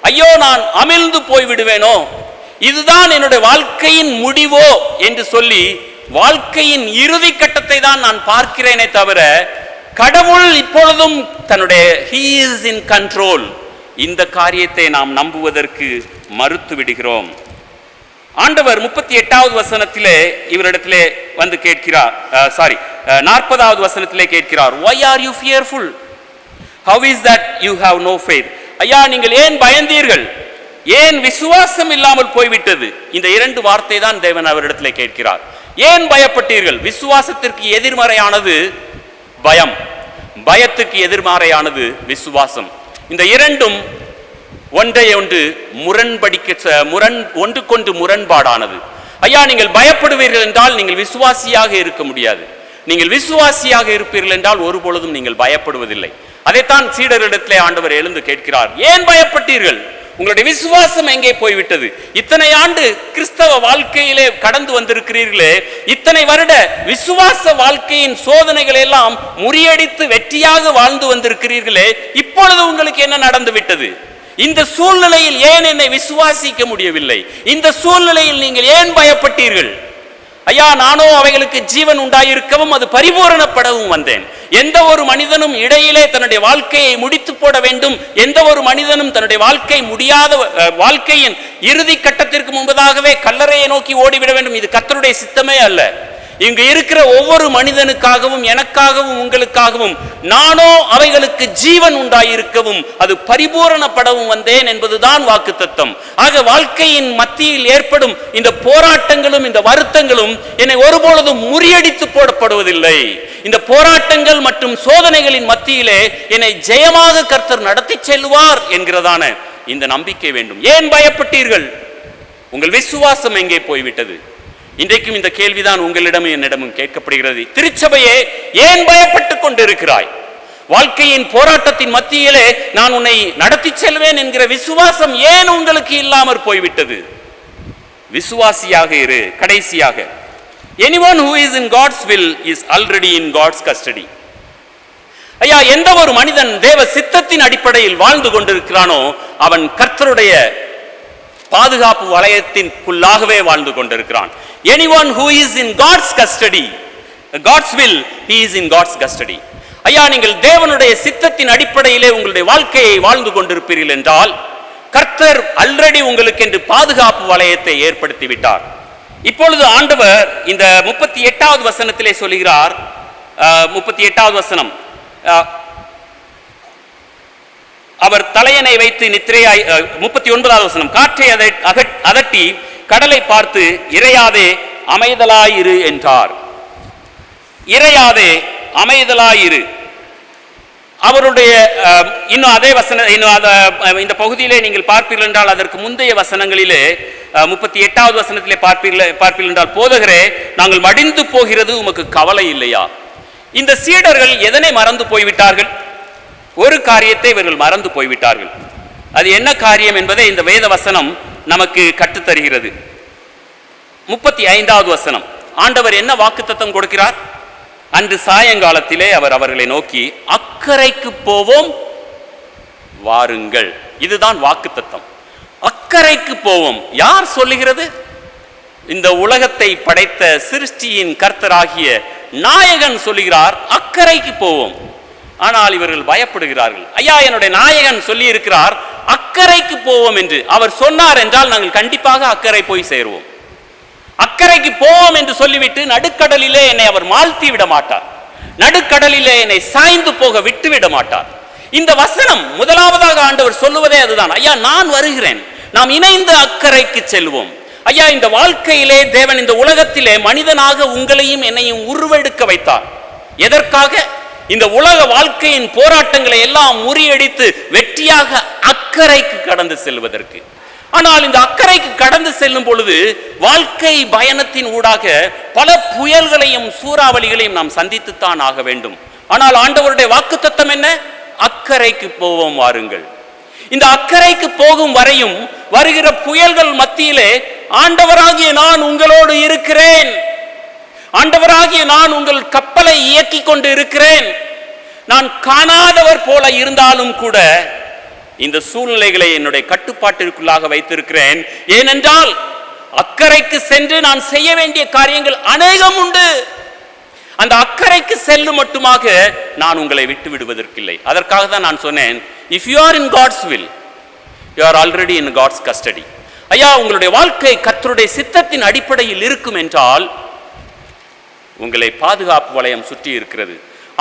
ஐயோ, நான் அமிழ்ந்து போய் விடுவேனோ, இதுதான் என்னுடைய வாழ்க்கையின் முடிவோ என்று சொல்லி வாழ்க்கையின் இறுதி கட்டத்தை தான் நான் பார்க்கிறேனே தவிர, கடவுள் இப்பொழுதும் தன்னுடைய he is in control, இந்த காரியத்தை நாம் நம்புவதற்கு மறுத்து விடுகிறோம். ஆண்டவர் 38வது வசனத்திலே இவரிடத்திலே வந்து கேட்கிறார், 40வது வசனத்திலே கேட்கிறார், why are you fearful? How is that you have no faith? ஐயா, நீங்கள் ஏன் பயந்தீர்கள்? ஏன் விசுவாசம் இல்லாமல் போய்விட்டது? இந்த 2 வார்த்தை தான் தேவன் அவரிடத்திலே கேட்கிறார். ஏன் பயப்பட்டீர்கள்? விசுவாசத்திற்கு எதிர்மறையானது பயம், பயத்துக்கு எதிர்மறையானது விசுவாசம். இந்த 2ம் ஒன்றையொன்று ஒன்றுக்கொன்று முரண்பாடானது. ஐயா, நீங்கள் பயப்படுவீர்கள் என்றால் நீங்கள் விசுவாசியாக இருக்க முடியாது. நீங்கள் விசுவாசியாக இருப்பீர்கள் என்றால் ஒருபொழுதும் நீங்கள் பயப்படுவதில்லை. அதைத்தான் சீடர்களிடத்திலே ஆண்டவர் எழுந்து கேட்கிறார், ஏன் பயப்பட்டீர்கள்? உங்களுடைய விசுவாசம் எங்கே போய்விட்டது? இத்தனை ஆண்டு கிறிஸ்தவ வாழ்க்கையிலே கடந்து வந்திருக்கிறீர்களே, இத்தனை வருட விசுவாச வாழ்க்கையின் சோதனைகள் எல்லாம் முறியடித்து வெற்றியாக வாழ்ந்து வந்திருக்கிறீர்களே, இப்பொழுது உங்களுக்கு என்ன நடந்து விட்டது? இந்த சூழ்நிலையில் ஏன் என்னை விசுவாசிக்க முடியவில்லை? இந்த சூழ்நிலையில் நீங்கள் ஏன் பயப்பட்டீர்கள்? ஐயா, நானோ அவைகளுக்கு ஜீவன் உண்டாயிருக்கவும் அது பரிபூரணப்படவும் வந்தேன். எந்த ஒரு மனிதனும் இடையிலே தன்னுடைய வாழ்க்கையை முடித்து போட வேண்டும், எந்த ஒரு மனிதனும் தன்னுடைய வாழ்க்கை முடியாத வாழ்க்கையின் இறுதி கட்டத்திற்கு முன்பதாகவே கல்லறையை நோக்கி ஓடிவிட வேண்டும், இது கர்த்தருடைய சித்தமே அல்ல. இங்கு இருக்கிற ஒவ்வொரு மனிதனுக்காகவும் எனக்காகவும் உங்களுக்காகவும் நானோ அவைகளுக்கு ஜீவன் உண்டாயிருக்கவும் அது பரிபூரணப்படவும் வந்தேன் என்பதுதான் வாக்குத்தத்தம். ஆக வாழ்க்கையின் மத்தியில் ஏற்படும் இந்த போராட்டங்களும் இந்த வருத்தங்களும் என்னை ஒருபொழுதும் முறியடித்து போடப்படுவதில்லை. இந்த போராட்டங்கள் மற்றும் சோதனைகளின் மத்தியிலே என்னை ஜெயமாக கர்த்தர் நடத்தி செல்வார் என்கிறதான இந்த நம்பிக்கை வேண்டும். ஏன் பயப்பட்டீர்கள்? உங்கள் விசுவாசம் எங்கே போய்விட்டது? இன்றைக்கும் இந்த கேள்விதான் உங்களிடமும் என்னிடமும் கேட்கப்படுகிறது. திருச்சபையே, ஏன் பயப்பட்டுக் கொண்டிருக்கிறாய்? வாழ்க்கையின் போராட்டத்தின் மத்தியிலே நான் உன்னை நடத்தி செல்வேன் என்கிற விசுவாசம் ஏன் உங்களுக்கு இல்லாமற் போய்விட்டது? விசுவாசியாக இரு. கடைசியாக, anyone who is in God's will is already in God's custody. ஐயா, எந்த ஒரு மனிதன் தேவ சித்தத்தின் அடிப்படையில் வாழ்ந்து கொண்டிருக்கிறானோ அவன் கர்த்தருடைய பாதுகாப்பு வளையத்திற்குள்ளாகவே வாழ்ந்து கொண்டிருக்கிறான். Anyone who is in God's custody, God's will, he is in God's custody. ஐயா, நீங்கள் தேவனுடைய சித்தத்தின் அடிப்படையிலே உங்களுடைய வாழ்க்கையை வாழ்ந்து கொண்டிருப்பீர்கள் என்றால் கர்த்தர் ஆல்ரெடி உங்களுக்கு என்று பாதுகாப்பு வளையத்தை ஏற்படுத்தி விட்டார். இப்பொழுது ஆண்டவர் இந்த 38வது வசனத்திலே சொல்கிறார், 38வது வசனம், அவர் தலையணை வைத்து நித்திரையாய், 39வது வசனம், காற்றை அதட்டி கடலை பார்த்து இறையாதே அமைதலாயிரு என்றார். இறையாதே அமைதலாயிரு. அவருடைய இன்னும் அதே வசன இந்த பகுதியிலே நீங்கள் பார்ப்பீர்கள் என்றால் அதற்கு முந்தைய வசனங்களிலே 38வது வசனத்திலே பார்ப்பீர்கள் என்றால், போதகரே, நாங்கள் மடிந்து போகிறது உமக்கு கவலை இல்லையா? இந்த சீடர்கள் எதனை மறந்து போய்விட்டார்கள்? ஒரு காரியத்தை இவர்கள் மறந்து போய்விட்டார்கள். அது என்ன காரியம் என்பதை இந்த வேத வசனம் நமக்கு கற்றுத்தருகிறது. 35வது வசனம், ஆண்டவர் என்ன வாக்குத்தத்தம் கொடுக்கிறார்? அன்று சாயங்காலத்திலே அவர் அவர்களை நோக்கி, அக்கரைக்கு போவோம் வாருங்கள். இதுதான் வாக்குத்தத்தம். அக்கரைக்கு போவோம். யார் சொல்லுகிறது? இந்த உலகத்தை படைத்த சிருஷ்டியின் கர்த்தராகிய நாயகன் சொல்லுகிறார், அக்கரைக்கு போவோம். ஆனால் இவர்கள் பயப்படுகிறார்கள். ஐயா, என்னுடைய நாயகன் சொல்லி இருக்கிறார் அக்கரைக்கு போவோம் என்று. அவர் சொன்னார் என்றால் நாங்கள் கண்டிப்பாக அக்கறை போய் சேருவோம். அக்கறைக்கு போவோம் என்று சொல்லிவிட்டு நடுக்கடலிலே என்னை அவர் மாழ்த்தி விட மாட்டார். நடுக்கடலிலே என்னை சாய்ந்து போக விட்டு விட மாட்டார். இந்த வசனம் முதலாவதாக ஆண்டவர் சொல்லுவதே அதுதான். ஐயா, நான் வருகிறேன், நாம் இணைந்து அக்கறைக்கு செல்வோம். ஐயா, இந்த வாழ்க்கையிலே தேவன் இந்த உலகத்திலே மனிதனாக உங்களையும் என்னையும் உருவெடுக்க வைத்தார். எதற்காக? இந்த உலக வாழ்க்கையின் போராட்டங்களை எல்லாம் முறியடித்து வெற்றியாக அக்கறைக்கு கடந்து செல்வதற்கு. ஆனால் இந்த அக்கறைக்கு கடந்து செல்லும் பொழுது வாழ்க்கை பயணத்தின் ஊடாக பல புயல்களையும் சூறாவளிகளையும் நாம் சந்தித்துத்தான் ஆக வேண்டும். ஆனால் ஆண்டவருடைய வாக்குத்தத்தம் என்ன? அக்கறைக்கு போவோம் வாருங்கள். இந்த அக்கறைக்கு போகும் வரையும் வருகிற புயல்கள் மத்தியிலே ஆண்டவராகிய நான் உங்களோடு இருக்கிறேன், ஆண்டவராகிய நான் உங்கள் கப்பலை இயக்கி கொண்டு இருக்கிறேன். நான் காணாதவர் போல இருந்தாலும் கூட இந்த சூழ்நிலைகளை என்னுடைய கட்டுப்பாட்டிற்குள்ளாக வைத்திருக்கிறேன். ஏனென்றால் அக்கறைக்கு சென்று நான் செய்ய வேண்டிய காரியங்கள் அநேகம் உண்டு. அந்த அக்கறைக்கு செல்லும் மட்டுமாக நான் உங்களை விட்டு விடுவதற்கில்லை. அதற்காக தான் நான் சொன்னேன், if you are in God's will, you are already in God's custody. ஐயா, உங்களுடைய வாழ்க்கை கர்த்தருடைய சித்தத்தின் அடிப்படையில் இருக்கும் என்றால் உங்களை பாதுகாப்பு வளையம் சுற்றி இருக்கிறது.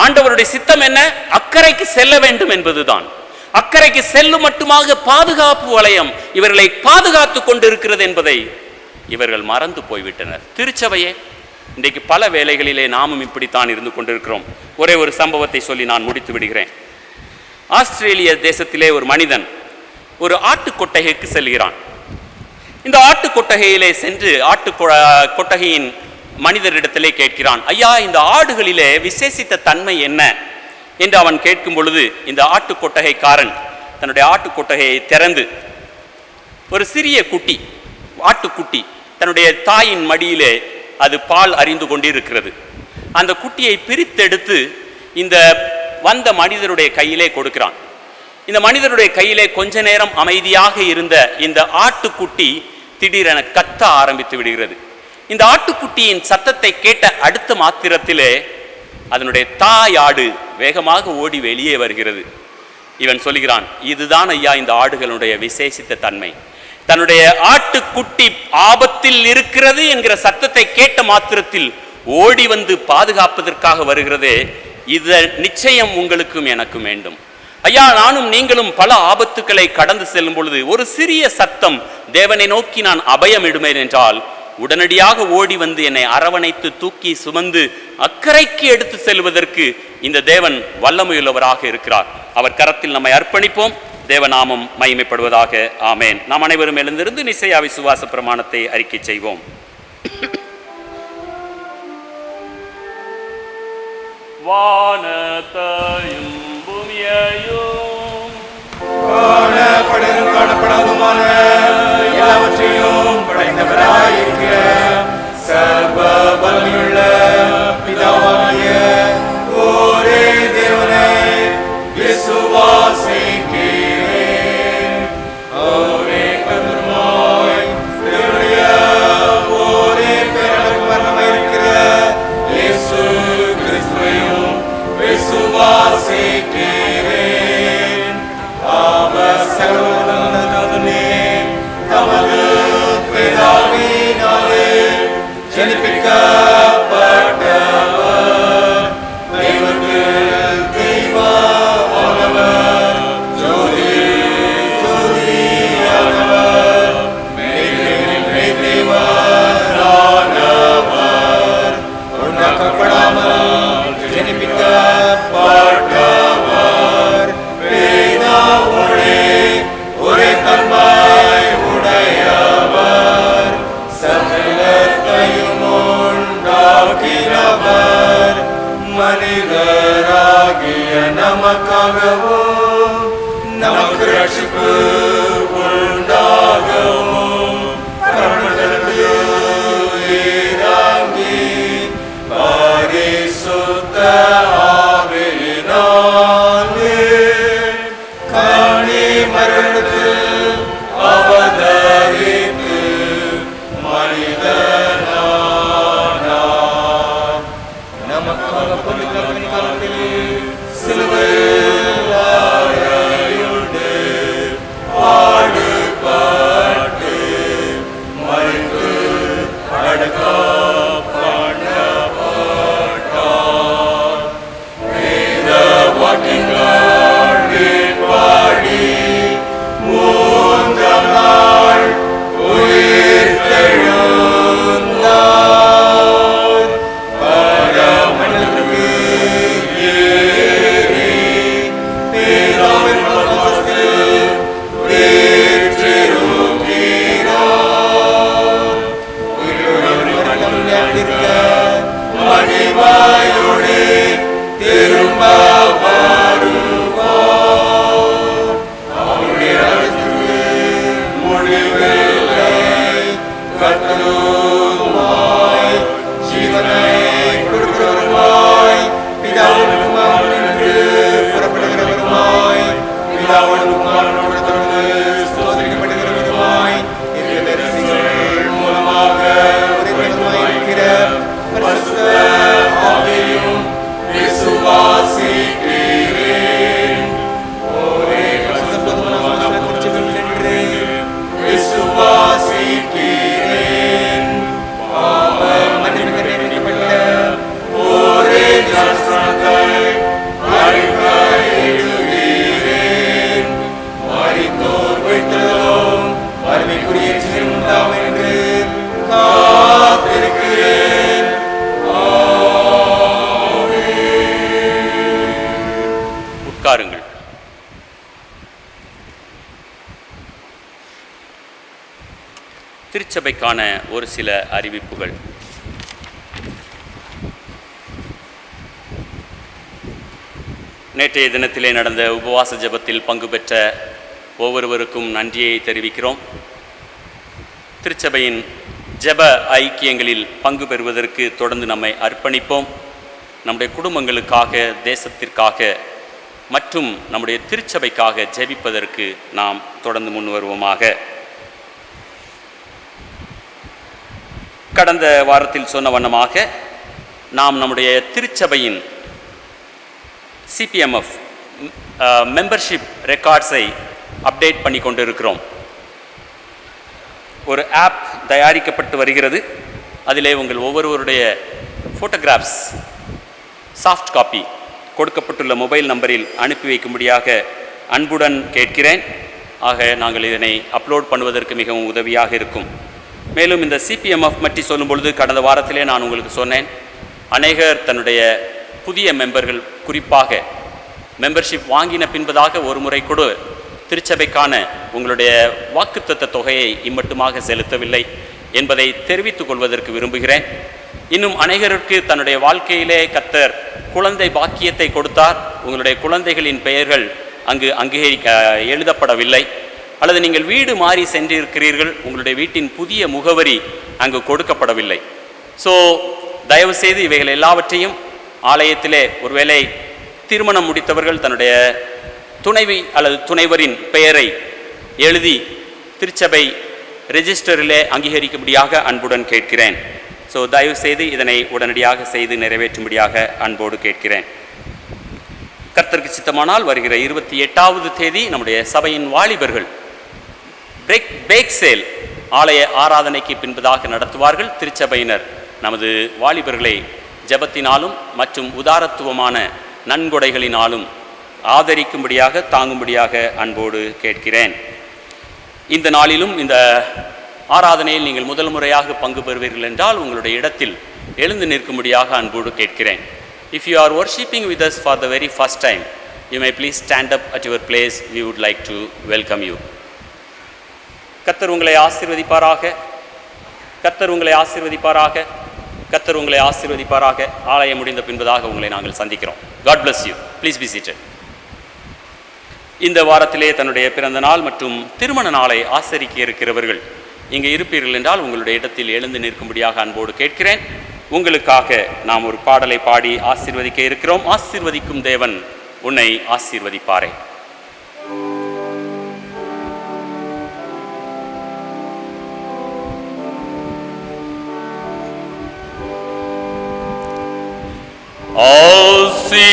ஆண்டவருடைய சித்தம் என்ன? அக்கறைக்கு செல்ல வேண்டும் என்பதுதான். அக்கறைக்கு செல்லும் மட்டுமாக பாதுகாப்பு வளையம் இவர்களை பாதுகாத்து கொண்டிருக்கிறது என்பதை இவர்கள் மறந்து போய்விட்டனர். திருச்சபையே, இன்றைக்கு பல வேளைகளிலே நாமும் இப்படித்தான் இருந்து கொண்டிருக்கிறோம். ஒரே ஒரு சம்பவத்தை சொல்லி நான் முடித்து விடுகிறேன். ஆஸ்திரேலிய தேசத்திலே ஒரு மனிதன் ஒரு ஆட்டு கொட்டகைக்கு செல்கிறான். இந்த ஆட்டு கொட்டகையிலே சென்று கொட்டகையின் மனிதரிடத்திலே கேட்கிறான், ஐயா, இந்த ஆடுகளிலே விசேஷித்த தன்மை என்ன என்று அவன் கேட்கும் பொழுது, இந்த ஆட்டு கொட்டகைக்காரன் தன்னுடைய ஆட்டு கொட்டகையை திறந்து ஒரு சிறிய குட்டி, ஆட்டுக்குட்டி தன்னுடைய தாயின் மடியிலே அது பால் அறிந்து கொண்டிருக்கிறது. அந்த குட்டியை பிரித்தெடுத்து இந்த வந்த மனிதருடைய கையிலே கொடுக்கிறான். இந்த மனிதருடைய கையிலே கொஞ்ச நேரம் அமைதியாக இருந்த இந்த ஆட்டுக்குட்டி திடீரென கத்த ஆரம்பித்து விடுகிறது. இந்த ஆட்டுக்குட்டியின் சத்தத்தை கேட்ட அடுத்த மாத்திரத்திலே அதனுடைய தாயாடு வேகமாக ஓடி வெளியே வருகிறது. இவன் சொல்கிறான், இதுதான் ஐயா இந்த ஆடுகளுடைய விசேஷித்த தன்மை. தன்னுடைய ஆட்டுக்குட்டி ஆபத்தில் இருக்கிறது என்கிற சத்தத்தை கேட்ட மாத்திரத்தில் ஓடி வந்து பாதுகாப்பதற்காக வருகிறதே, இது நிச்சயம் உங்களுக்கும் எனக்கும் வேண்டும். ஐயா, நானும் நீங்களும் பல ஆபத்துக்களை கடந்து செல்லும் பொழுது ஒரு சிறிய சத்தம் தேவனை நோக்கி நான் அபயமிடுமேன் என்றால் உடனடியாக ஓடி வந்து என்னை அரவணைத்து தூக்கி சுமந்து அக்கறைக்கு எடுத்து செல்வதற்கு இந்த தேவன் வல்லமையுள்ளவராக இருக்கிறார். அவர் கரத்தில் நம்மை அர்ப்பணிப்போம். தேவநாமம் மகிமைப்படுவதாக. ஆமேன். நாம் அனைவரும் எழுந்திருந்து நிசையா விசுவாச பிரமாணத்தை அறிக்கை செய்வோம். வானத்தையும் பூமியையும் காணப்படாதுமான எல்லாவற்றையும் படைத்தவராயிருக்கிற சர்வ வல்லமையுள்ள பிதாவாகிய ஒரே தேவனை விசுவாசிக்கிறேன். ஒரே கர்த்தருமாய் தேவனுடைய ஒரே பேரளவு மரணமாயிருக்கிற இயேசு கிறிஸ்துவையும் விசுவாசிக்கிறேன். அவர் சகலவல்லவனே தமது பிதாவினாலே ஜனிப்பிக்கப்பட்டவர், தெய்வத்தில் தெய்வமானவர், ஜோதியில் ஜோதியானவர், மெய்தேவனில் தேவனானவர், உண்டாக்கப்படாமல் ஜனிப்பிக்கப்பட்டவர், பிதாவோடே ஒரே தன்மை உடையவர், சகலத்தையும் உண்டாக்கினவர், மனிதராகிய நமக்காகவும் நமக்கு ரட்சிப்பு உண்டாகவும் பரமண்டலத்தில் இறங்கி பரிசுத்த ஆவியினாலே கனி மரணத்தில் அவதரித்து மனிதனானார். நமக்காக பரிசுத்த கனிகாலத்தில் சிலுவையில் அறையுண்டு பாடுபட்டு மரித்து அடக்கப்பட்டார். வேத வாக்கியங்களின்படி மூன்றாம் நாள் உயிர்த்தெழுந்தார். பரமண்டலத்திற்கு திருச்சபைக்கான ஒரு சில அறிவிப்புகள். நேற்றைய தினத்திலே நடந்த உபவாச ஜெபத்தில் பங்கு பெற்ற ஒவ்வொருவருக்கும் நன்றியை தெரிவிக்கிறோம். திருச்சபையின் ஜெப ஐக்கியங்களில் பங்கு பெறுவதற்கு தொடர்ந்து நம்மை அர்ப்பணிப்போம். நம்முடைய குடும்பங்களுக்காக, தேசத்திற்காக மற்றும் நம்முடைய திருச்சபைக்காக ஜெபிப்பதற்கு நாம் தொடர்ந்து முன் வருவோமாக. கடந்த வாரத்தில் சொன்ன வண்ணமாக நாம் நம்முடைய திருச்சபையின் சிபிஎம்எஃப் மெம்பர்ஷிப் ரெக்கார்ட்ஸை அப்டேட் பண்ணி கொண்டு இருக்கிறோம். ஒரு ஆப் தயாரிக்கப்பட்டு வருகிறது. அதிலே உங்கள் ஒவ்வொருவருடைய ஃபோட்டோகிராஃப்ஸ் சாஃப்ட் காப்பி கொடுக்கப்பட்டுள்ள மொபைல் நம்பரில் அனுப்பி வைக்கும்படியாக அன்புடன் கேட்கிறேன். ஆக நாங்கள் இதனை அப்லோட் பண்ணுவதற்கு மிகவும் உதவியாக இருக்கும். மேலும் இந்த சிபிஎம்எஃப் பற்றி சொல்லும் பொழுது கடந்த வாரத்திலே நான் உங்களுக்கு சொன்னேன், அநேகர் தன்னுடைய புதிய மெம்பர்கள் குறிப்பாக மெம்பர்ஷிப் வாங்கின பின்பதாக ஒரு முறை கூட திருச்சபைக்கான உங்களுடைய வாக்குத்தத்த தொகையை இம்மட்டுமாக செலுத்தவில்லை என்பதை தெரிவித்துக் கொள்வதற்கு விரும்புகிறேன். இன்னும் அநேகருக்கு தன்னுடைய வாழ்க்கையிலே கர்த்தர் குழந்தை பாக்கியத்தை கொடுத்தார். உங்களுடைய குழந்தைகளின் பெயர்கள் அங்கு எழுதப்படவில்லை, அல்லது நீங்கள் வீடு மாறி சென்றிருக்கிறீர்கள், உங்களுடைய வீட்டின் புதிய முகவரி அங்கு கொடுக்கப்படவில்லை. ஸோ தயவுசெய்து இவைகள் எல்லாவற்றையும் ஆலயத்திலே ஒருவேளை திருமணம் முடித்தவர்கள் தன்னுடைய துணைவி அல்லது துணைவரின் பெயரை எழுதி திருச்சபை ரெஜிஸ்டரிலே அங்கீகரிக்கும்படியாக அன்புடன் கேட்கிறேன். ஸோ தயவுசெய்து இதனை உடனடியாக செய்து நிறைவேற்றும்படியாக அன்போடு கேட்கிறேன். கர்த்தருக்கு சித்தமானால் வருகிற 28வது தேதி நம்முடைய சபையின் வாலிபர்கள் பேக் சேல் ஆலய ஆராதனைக்கு பின்பதாக நடத்துவார்கள். திருச்சபையினர் நமது வாலிபர்களை ஜெபத்தினாலும் மற்றும் உதாரத்துவமான நன்கொடைகளினாலும் ஆதரிக்கும்படியாக தாங்கும்படியாக அன்போடு கேட்கிறேன். இந்த நாளிலும் இந்த ஆராதனையில் நீங்கள் முதல் முறையாக பங்கு பெறுவீர்கள் என்றால் உங்களுடைய இடத்தில் எழுந்து நிற்கும்படியாக அன்போடு கேட்கிறேன். If you are worshipping with us for the very first time, you may please stand up at your place. We would like to welcome you. கர்த்தர் உங்களை ஆசீர்வதிப்பாராக. கர்த்தர் உங்களை ஆசீர்வதிப்பாராக. கர்த்தர் உங்களை ஆசீர்வதிப்பாராக. ஆலயம் முடிந்த பின்பதாக உங்களை நாங்கள் சந்திக்கிறோம். God bless you. Please be seated. இந்த வாரத்திலே தன்னுடைய பிறந்த நாள் மற்றும் திருமண நாளை ஆசரிக்க இருக்கிறவர்கள் இங்கே இருப்பீர்கள் என்றால் உங்களுடைய இடத்தில் எழுந்து நிற்கும்படியாக அன்போடு கேட்கிறேன். உங்களுக்காக நாம் ஒரு பாடலை பாடி ஆசீர்வதிக்க இருக்கிறோம். ஆசீர்வதிக்கும் தேவன் உன்னை ஆசீர்வதிப்பாரே.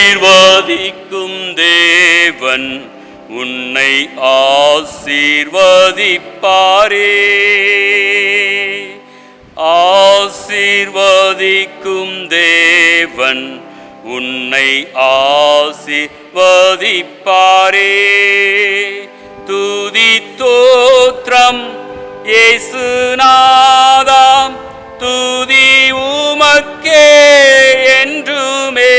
ஆசீர்வதிக்கும் தேவன் உன்னை ஆசீர்வதிப்பாரே. ஆசீர்வதிக்கும் தேவன் உன்னை ஆசீர்வதிப்பாரே. துதி தோத்திரம் இயேசுநாதாம், துதி உமக்கே என்றுமே.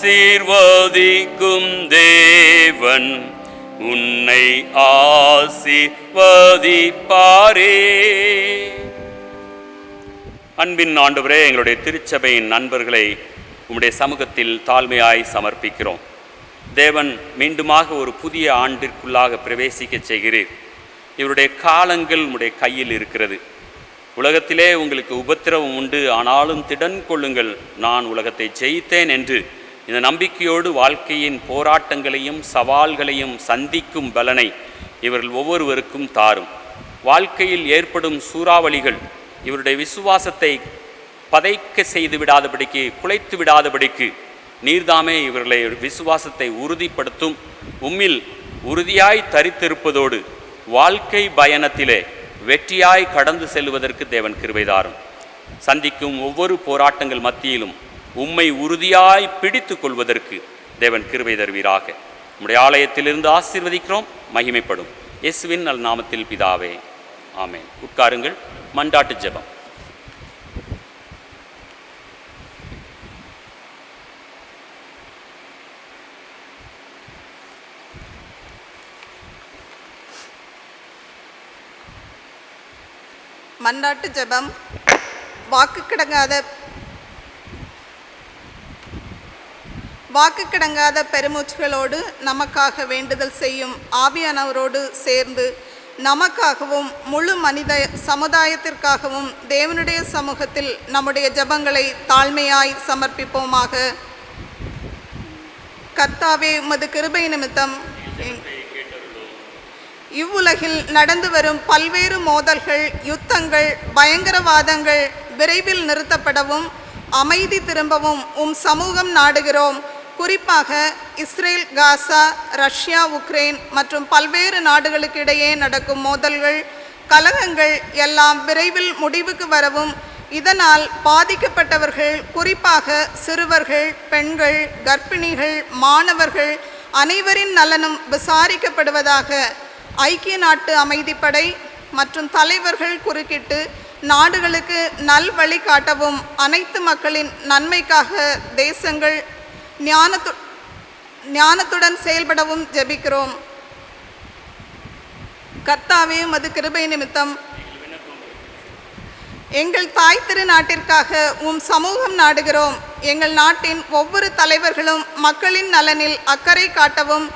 ஆசீர்வதிக்கும் தேவன் உன்னை ஆசீர்வதிப்பாரே. அன்பின் ஆண்டவரே, எங்களுடைய திருச்சபையின் நண்பர்களை உம்முடைய சமூகத்தில் தாழ்மையாய் சமர்ப்பிக்கிறோம். தேவன் மீண்டுமாக ஒரு புதிய ஆண்டிற்குள்ளாக பிரவேசிக்க செய்கிறீர். இவருடைய காலங்கள் உம்முடைய கையில் இருக்கிறது. உலகத்திலே உங்களுக்கு உபத்திரவம் உண்டு, ஆனாலும் திடன் கொள்ளுங்கள், நான் உலகத்தை ஜெயித்தேன் என்று இந்த நம்பிக்கையோடு வாழ்க்கையின் போராட்டங்களையும் சவால்களையும் சந்திக்கும் பலனை இவர்கள் ஒவ்வொருவருக்கும் தாரும். வாழ்க்கையில் ஏற்படும் சூறாவளிகள் இவருடைய விசுவாசத்தை பதைக்க செய்து விடாதபடிக்கு, குலைத்து விடாதபடிக்கு நீர்தாமே இவர்களை விசுவாசத்தை உறுதிப்படுத்தும். உம்மில் உறுதியாய் தரித்திருப்பதோடு வாழ்க்கை பயணத்திலே வெற்றியாய் கடந்து செல்வதற்கு தேவன் கிருபை தாரும். சந்திக்கும் ஒவ்வொரு போராட்டங்கள் மத்தியிலும் உம்மை உறுதியாய் பிடித்து கொள்வதற்கு தேவன் கிருபை தருவீராக. நம்முடைய ஆலயத்திலிருந்து ஆசீர்வதிக்கிறோம், மகிமைப்படும். இயேசுவின் நல் நாமத்தில் பிதாவே, ஆமென். உட்காருங்கள். மன்றாட்டு ஜெபம். மன்றாட்டு ஜெபம். வாக்கு கிடங்காத பெருமூச்சுகளோடு நமக்காக வேண்டுதல் செய்யும் ஆவியானவரோடு சேர்ந்து நமக்காகவும் முழு மனித சமுதாயத்திற்காகவும் தேவனுடைய சமூகத்தில் நம்முடைய ஜெபங்களை தாழ்மையாய் சமர்ப்பிப்போமாக. கர்த்தாவே, உமது கிருபை நிமித்தம் இவ்வுலகில் நடந்து வரும் பல்வேறு மோதல்கள், யுத்தங்கள், பயங்கரவாதங்கள் விரைவில் நிறுத்தப்படவும் அமைதி திரும்பவும் உம் சமூகம் நாடுகிறோம். குறிப்பாக இஸ்ரேல், காசா, ரஷ்யா, உக்ரைன் மற்றும் பல்வேறு நாடுகளுக்கு இடையே நடக்கும் மோதல்கள், கலகங்கள் எல்லாம் விரைவில் முடிவுக்கு வரவும் இதனால் பாதிக்கப்பட்டவர்கள், குறிப்பாக சிறுவர்கள், பெண்கள், கர்ப்பிணிகள், மாணவர்கள் அனைவரின் நலனும் விசாரிக்கப்படுவதாக ஐக்கிய நாட்டு அமைதிப்படை மற்றும் தலைவர்கள் குறுக்கிட்டு நாடுகளுக்கு நல்வழி காட்டவும் அனைத்து மக்களின் நன்மைக்காக தேசங்கள் ஞானத்துடன் செயல்படவும் ஜெபிக்கிறோம். கர்த்தாவே, உமது கிருபை நிமித்தம் எங்கள் தாய் திரு நாட்டிற்காக உம் சமூகம் நாடுகிறோம். எங்கள் நாட்டின் ஒவ்வொரு தலைவர்களும் மக்களின் நலனில் அக்கறை காட்டவும்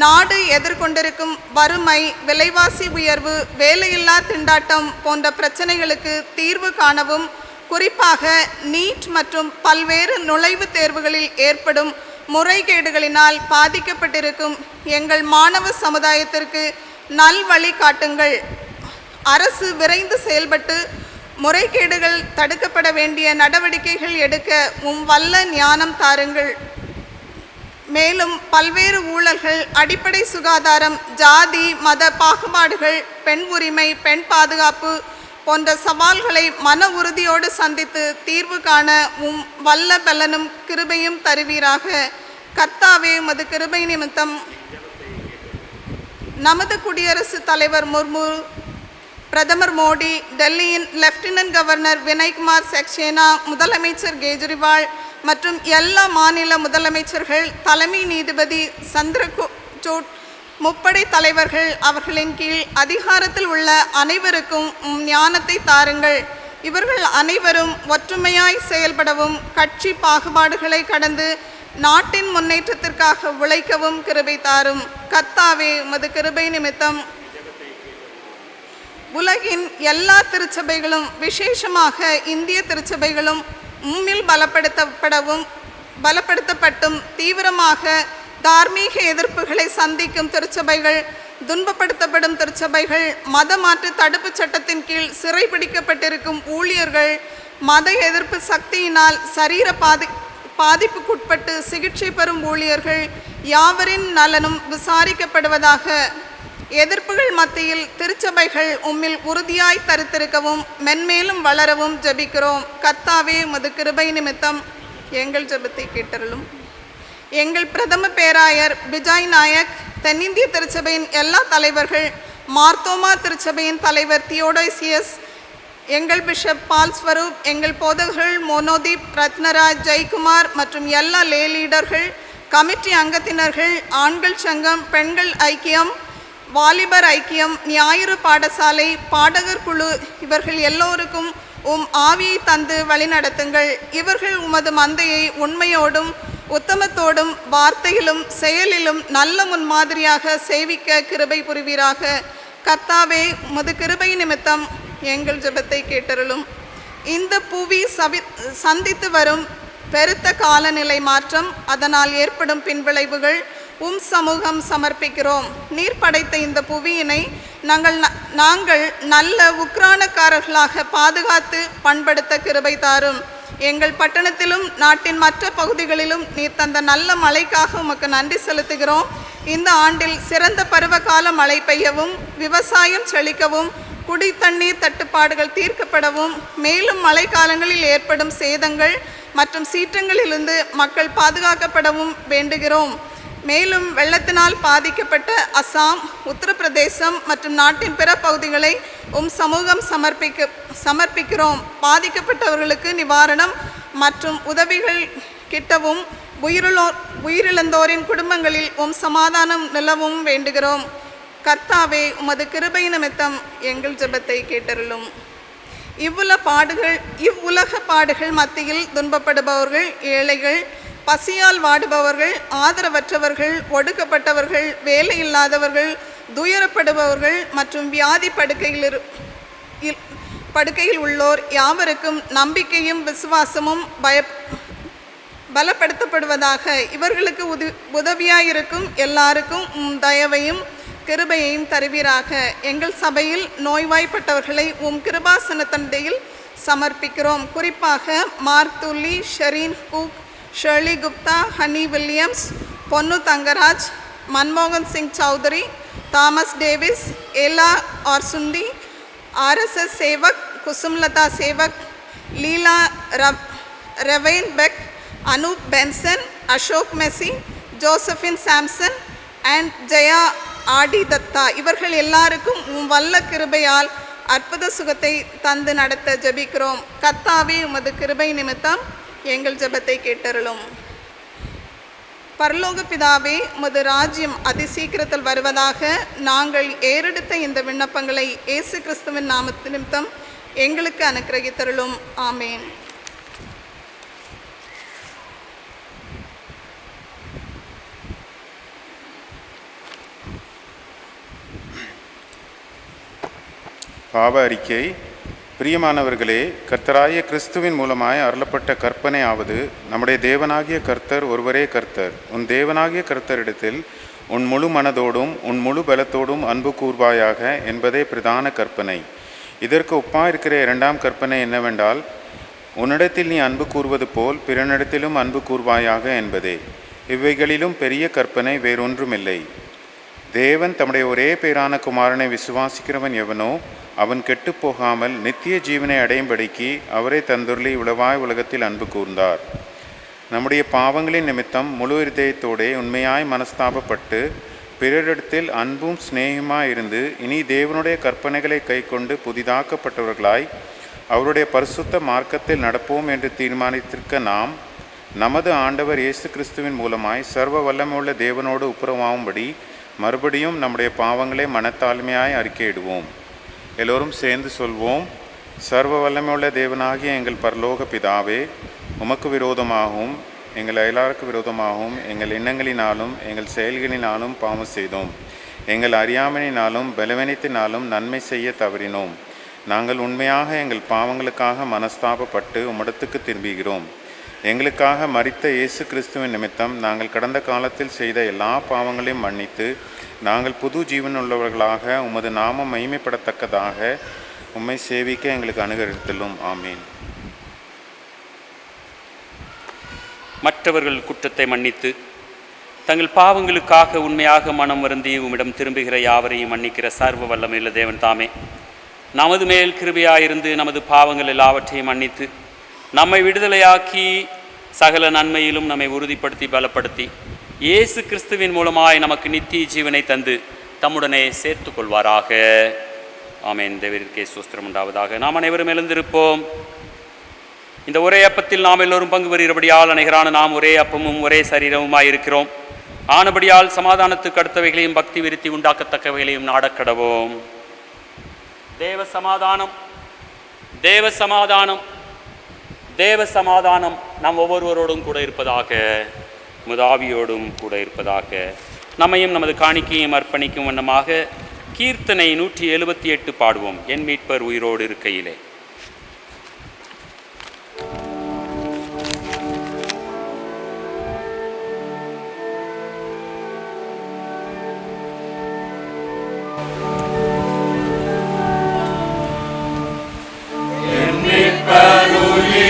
நாடு எதிர்கொண்டிருக்கும் வறுமை, விலைவாசி உயர்வு, வேலையில்லா திண்டாட்டம் போன்ற பிரச்சனைகளுக்கு தீர்வு காணவும் குறிப்பாக நீட் மற்றும் பல்வேறு நுழைவுத் தேர்வுகளில் ஏற்படும் முறைகேடுகளினால் பாதிக்கப்பட்டிருக்கும் எங்கள் மாணவ சமுதாயத்திற்கு நல்வழி காட்டுங்கள். அரசு விரைந்து செயல்பட்டு முறைகேடுகள் தடுக்கப்பட வேண்டிய நடவடிக்கைகள் எடுக்க உம் வல்ல ஞானம் தாருங்கள். மேலும் பல்வேறு ஊழல்கள், அடிப்படை சுகாதாரம், ஜாதி மத பாகுபாடுகள், பெண் உரிமை, பெண் பாதுகாப்பு போன்ற சவால்களை மன உறுதியோடு சந்தித்து தீர்வு காண உம் வல்ல பலனும் கிருபையும் தருவீராக. கர்த்தாவே, உமது கிருபை நிமித்தம் நமது குடியரசுத் தலைவர் முர்மு, பிரதமர் மோடி, டெல்லியின் லெப்டினன்ட் கவர்னர் வினய்குமார் சக்சேனா, முதலமைச்சர் கெஜ்ரிவால் மற்றும் எல்லா மாநில முதலமைச்சர்கள், தலைமை நீதிபதி சந்திரசூட், முப்படை தலைவர்கள் அவர்களின் கீழ் அதிகாரத்தில் உள்ள அனைவருக்கும் ஞானத்தை தாருங்கள். இவர்கள் அனைவரும் ஒற்றுமையாய் செயல்படவும் கட்சி பாகுபாடுகளை கடந்து நாட்டின் முன்னேற்றத்திற்காக உழைக்கவும் கிருபை தாரும். கர்த்தாவே, உமது கிருபை நிமித்தம் உலகின் எல்லா திருச்சபைகளும் விசேஷமாக இந்திய திருச்சபைகளும் உம்மில் பலப்படுத்தப்பட்டும் தீவிரமாக தார்மீக எதிர்ப்புகளை சந்திக்கும் திருச்சபைகள், துன்பப்படுத்தப்படும் திருச்சபைகள், மத மாற்று தடுப்பு சட்டத்தின் கீழ் சிறைபிடிக்கப்பட்டிருக்கும் ஊழியர்கள், மத எதிர்ப்பு சக்தியினால் சரீர பாதிப்புக்குட்பட்டு சிகிச்சை பெறும் ஊழியர்கள் யாவரின் நலனும் விசாரிக்கப்படுவதாக. எதிர்ப்புகள் மத்தியில் திருச்சபைகள் உம்மில் உறுதியாய் தரித்திருக்கவும் மென்மேலும் வளரவும் ஜெபிக்கிறோம். கர்த்தாவே, உமது கிருபை நிமித்தம் எங்கள் ஜெபத்தை கேட்டருளும். எங்கள் பிரதம பேராயர் பிஜாய் நாயக், தென்னிந்திய திருச்சபையின் எல்லா தலைவர்கள், மார்த்தோமா திருச்சபையின் தலைவர் தியோடோசியஸ், எங்கள் பிஷப் பால் ஸ்வரூப், எங்கள் போதகர்கள் மோனோதீப், ரத்னராஜ், ஜெயக்குமார் மற்றும் எல்லா லே லீடர்கள், கமிட்டி அங்கத்தினர்கள், ஆண்கள் சங்கம், பெண்கள் ஐக்கியம், வாலிபர் ஐக்கியம், ஞாயிறு பாடசாலை, பாடகர் குழு, இவர்கள் எல்லோருக்கும் உம் ஆவியை தந்து வழிநடத்துங்கள். இவர்கள் உமது மந்தையை உண்மையோடும் உத்தமத்தோடும் வார்த்தையிலும் செயலிலும் நல்ல முன்மாதிரியாக சேவிக்க கிருபை புரிவீராக. கர்த்தாவே, உமது கிருபை நிமித்தம் எங்கள் ஜெபத்தை கேட்டருளும். இந்த புவி சந்தித்து வரும் பெருத்த காலநிலை மாற்றம், அதனால் ஏற்படும் பின்விளைவுகள் உம் சமூகம் சமர்ப்பிக்கிறோம். நீர் படைத்த இந்த புவியினை நாங்கள் நல்ல உக்ரானக்காரர்களாக பாதுகாத்து பண்படுத்த கிருபை தாரும். எங்கள் பட்டணத்திலும் நாட்டின் மற்ற பகுதிகளிலும் நீர் தந்த நல்ல மழைக்காக உமக்கு நன்றி செலுத்துகிறோம். இந்த ஆண்டில் சிறந்த பருவகால மழை பெய்யவும், விவசாயம் செழிக்கவும், குடி தண்ணீர் தட்டுப்பாடுகள் தீர்க்கப்படவும், மேலும் மழைக்காலங்களில் ஏற்படும் சேதங்கள் மற்றும் சீற்றங்களிலிருந்து மக்கள் பாதுகாக்கப்படவும் வேண்டுகிறோம். மேலும் வெள்ளத்தினால் பாதிக்கப்பட்ட அசாம், உத்தரப்பிரதேசம் மற்றும் நாட்டின் பிற பகுதிகளை உம் சமூகம் சமர்ப்பிக்கிறோம். பாதிக்கப்பட்டவர்களுக்கு நிவாரணம் மற்றும் உதவிகள் கிட்டவும், உயிரிழந்தோரின் குடும்பங்களில் உம் சமாதானம் நிலவும் வேண்டுகிறோம். கர்த்தாவே, உமது கிருபை நிமித்தம் எங்கள் ஜெபத்தை கேட்டருளும். இவ்வுலக பாடுகள் மத்தியில் துன்பப்படுபவர்கள், ஏழைகள், பசியால் வாடுபவர்கள், ஆதரவற்றவர்கள், ஒடுக்கப்பட்டவர்கள், வேலையில்லாதவர்கள், துயரப்படுபவர்கள் மற்றும் வியாதி படுக்கையில் உள்ளோர் யாவருக்கும் நம்பிக்கையும் விசுவாசமும் பலப்படுத்தப்படுவதாக. இவர்களுக்கு உதவியாயிருக்கும் எல்லாருக்கும் தயவையும் கிருபையையும் தருவீராக. எங்கள் சபையில் நோய்வாய்ப்பட்டவர்களை கிருபாசனத்தண்டையில் சமர்ப்பிக்கிறோம். குறிப்பாக மார்த்துல்லி, Shereen Hook, Shirley Gupta, Honey Williams, Ponnu Thangaraj, மன்மோகன் சிங் சௌத்ரி, தாமஸ் டேவிஸ், ஏலா ஆர்சுந்தி, RSS சேவக், குசும்லதா சேவக், லீலா ரெவைன் பெக், Anoop Benson, Ashok Messi, Josephine Samson and Jaya Aadi Datta. இவர்கள் எல்லாருக்கும் வல்ல கிருபையால் அற்புத சுகத்தை தந்து நடத்த ஜெபிக்கிறோம். கர்த்தாவே, உமது கிருபை நிமித்தம் எங்கள் ஜெபத்தை கேட்டருளும். பரலோக பிதாவே, உமது ராஜ்யம் அதிசீக்கிரத்தில் வருவதாக. நாங்கள் ஏறெடுத்த இந்த விண்ணப்பங்களை இயேசு கிறிஸ்துவின் நாமத்து நிமித்தம் எங்களுக்கு அனுக்கிரகித்தருளும். ஆமேன். பாவ அறிக்கை. பிரியமானவர்களே, கர்த்தராகிய கிறிஸ்துவின் மூலமாய் அருளப்பட்ட கற்பனை ஆவது, நம்முடைய தேவனாகிய கர்த்தர் ஒருவரே கர்த்தர். உன் தேவனாகிய கர்த்தரிடத்தில் உன் முழு மனதோடும் உன் முழு பலத்தோடும் அன்பு கூர்வாயாக என்பதே பிரதான கற்பனை. இதற்கு ஒப்பாயிருக்கிற இரண்டாம் கற்பனை என்னவென்றால், உன்னிடத்தில் நீ அன்பு கூர்வது போல் பிறனிடத்திலும் அன்பு கூர்வாயாக என்பதே. இவைகளிலும் பெரிய கற்பனை வேறொன்றுமில்லை. தேவன் தம்முடைய ஒரே பேரான குமாரனை விசுவாசிக்கிறவன் எவனோ அவன் கெட்டுப்போகாமல் நித்திய ஜீவனை அடையும்படிக்கு அவரை தந்துருளி உளவாய் உலகத்தில் அன்பு கூர்ந்தார். நம்முடைய பாவங்களின் நிமித்தம் முழு இருதயத்தோடே உண்மையாய் மனஸ்தாபப்பட்டு பிறரிடத்தில் அன்பும் சிநேகமாய் இருந்து இனி தேவனுடைய கற்பனைகளை கைக்கொண்டு புதிதாக்கப்பட்டவர்களாய் அவருடைய பரிசுத்த மார்க்கத்தில் நடப்போம் என்று தீர்மானித்திருக்க நாம் நமது ஆண்டவர் இயேசு கிறிஸ்துவின் மூலமாய் சர்வ வல்லமையுள்ள தேவனோடு ஒப்புரவாகும்படி மறுபடியும் நம்முடைய பாவங்களை மனத்தாழ்மையாய் அறிக்கையிடுவோம். எல்லோரும் சேர்ந்து சொல்வோம். சர்வ வல்லமையுள்ள தேவனாகிய எங்கள் பரலோக பிதாவே, உமக்கு விரோதமாகவும் எங்கள் அயலாருக்கு விரோதமாகவும் எங்கள் எண்ணங்களினாலும் எங்கள் செயல்களினாலும் பாவம் செய்தோம். எங்கள் அறியாமையினாலும் பலவீனத்தினாலும் நன்மை செய்ய தவறினோம். நாங்கள் உண்மையாக எங்கள் பாவங்களுக்காக மனஸ்தாபப்பட்டு உம்மிடத்துக்கு திரும்புகிறோம். எங்களுக்காக மரித்த இயேசு கிறிஸ்துவின் நிமித்தம் நாங்கள் கடந்த காலத்தில் செய்த எல்லா பாவங்களையும் மன்னித்து நாங்கள் புது ஜீவன் உள்ளவர்களாக உமது நாமம் மகிமைப்படத்தக்கதாக உம்மை சேவிக்க எங்களுக்கு அனுகரித்தலும். ஆமீன். மற்றவர்கள் குற்றத்தை மன்னித்து தங்கள் பாவங்களுக்காக உண்மையாக மனம் வருந்தி உம்மிடம் திரும்புகிற யாவரையும் மன்னிக்கிற சர்வ வல்லமையுள்ள தேவன் தாமே நமது மேல் கிருபையாயிருந்து நமது பாவங்கள் எல்லாவற்றையும் மன்னித்து நம்மை விடுதலையாக்கி சகல நன்மையிலும் நம்மை உறுதிப்படுத்தி பலப்படுத்தி இயேசு கிறிஸ்துவின் மூலமாய் நமக்கு நித்திய ஜீவனை தந்து தம்முடனே சேர்த்து கொள்வாராக. ஆமென். தேவரிற்கே ஸ்தோத்திரம் உண்டாவதாக. நாம் அனைவரும் எழுந்திருப்போம். இந்த ஒரே அப்பத்தில் நாம் எல்லோரும் பங்கு பெறுகிறபடியால் அனைவரான நாம் ஒரே அப்பமும் ஒரே சரீரமுமாய் இருக்கிறோம். ஆனபடியால் சமாதானத்துக்கு அடுத்தவைகளையும் பக்தி விருத்தி உண்டாக்கத்தக்கவைகளையும் நாடக்கடவோம். தேவ சமாதானம், தேவ சமாதானம், தேவ சமாதானம் நம் ஒவ்வொருவரோடும் கூட இருப்பதாக, முதாவியோடும் கூட இருப்பதாக. நம்மையும் நமது காணிக்கையும் அர்ப்பணிக்கும் வண்ணமாக கீர்த்தனை 178 பாடுவோம். என் மீட்பர் உயிரோடு இருக்கையிலே. என் மீட்பர்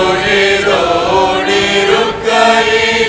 உயிரோடு இருக்கையிலே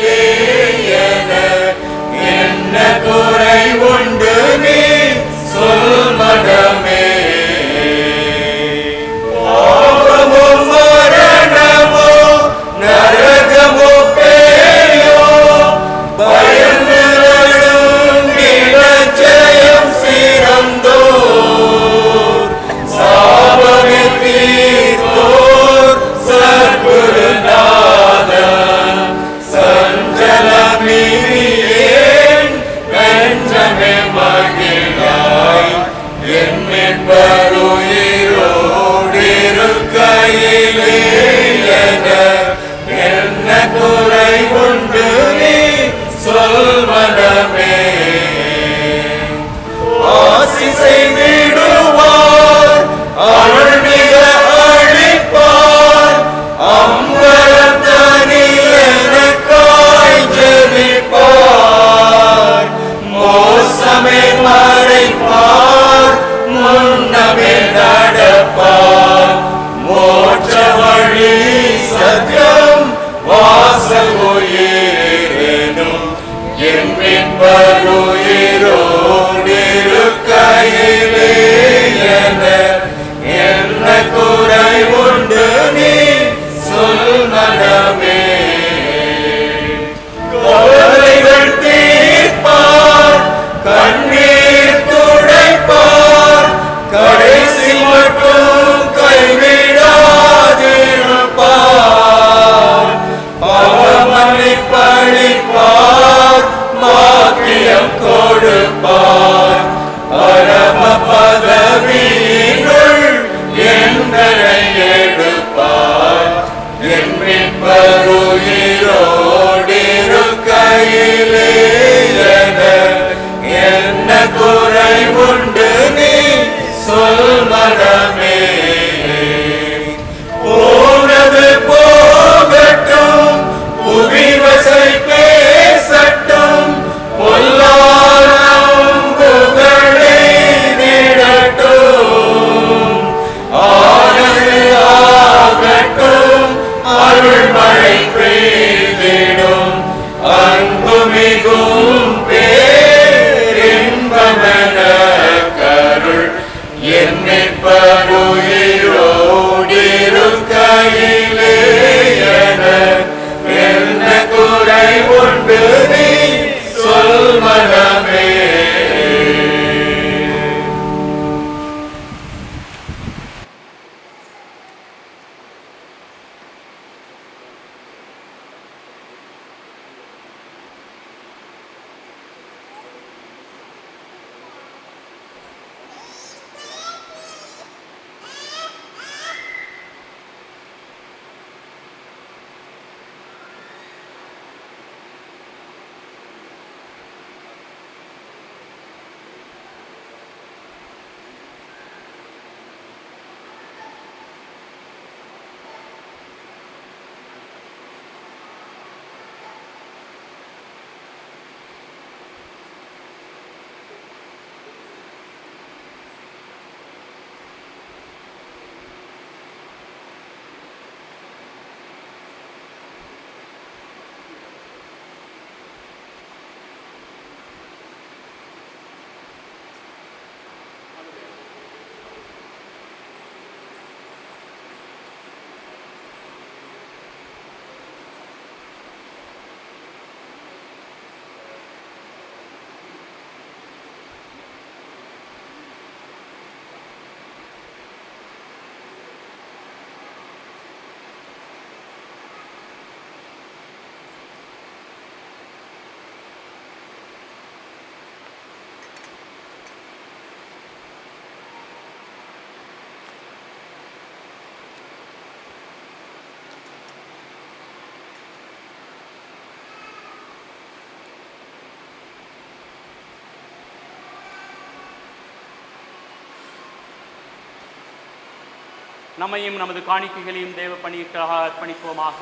நம்மையும் நமது காணிக்கைகளையும் தேவ பணிக்காக அர்ப்பணிப்போமாக.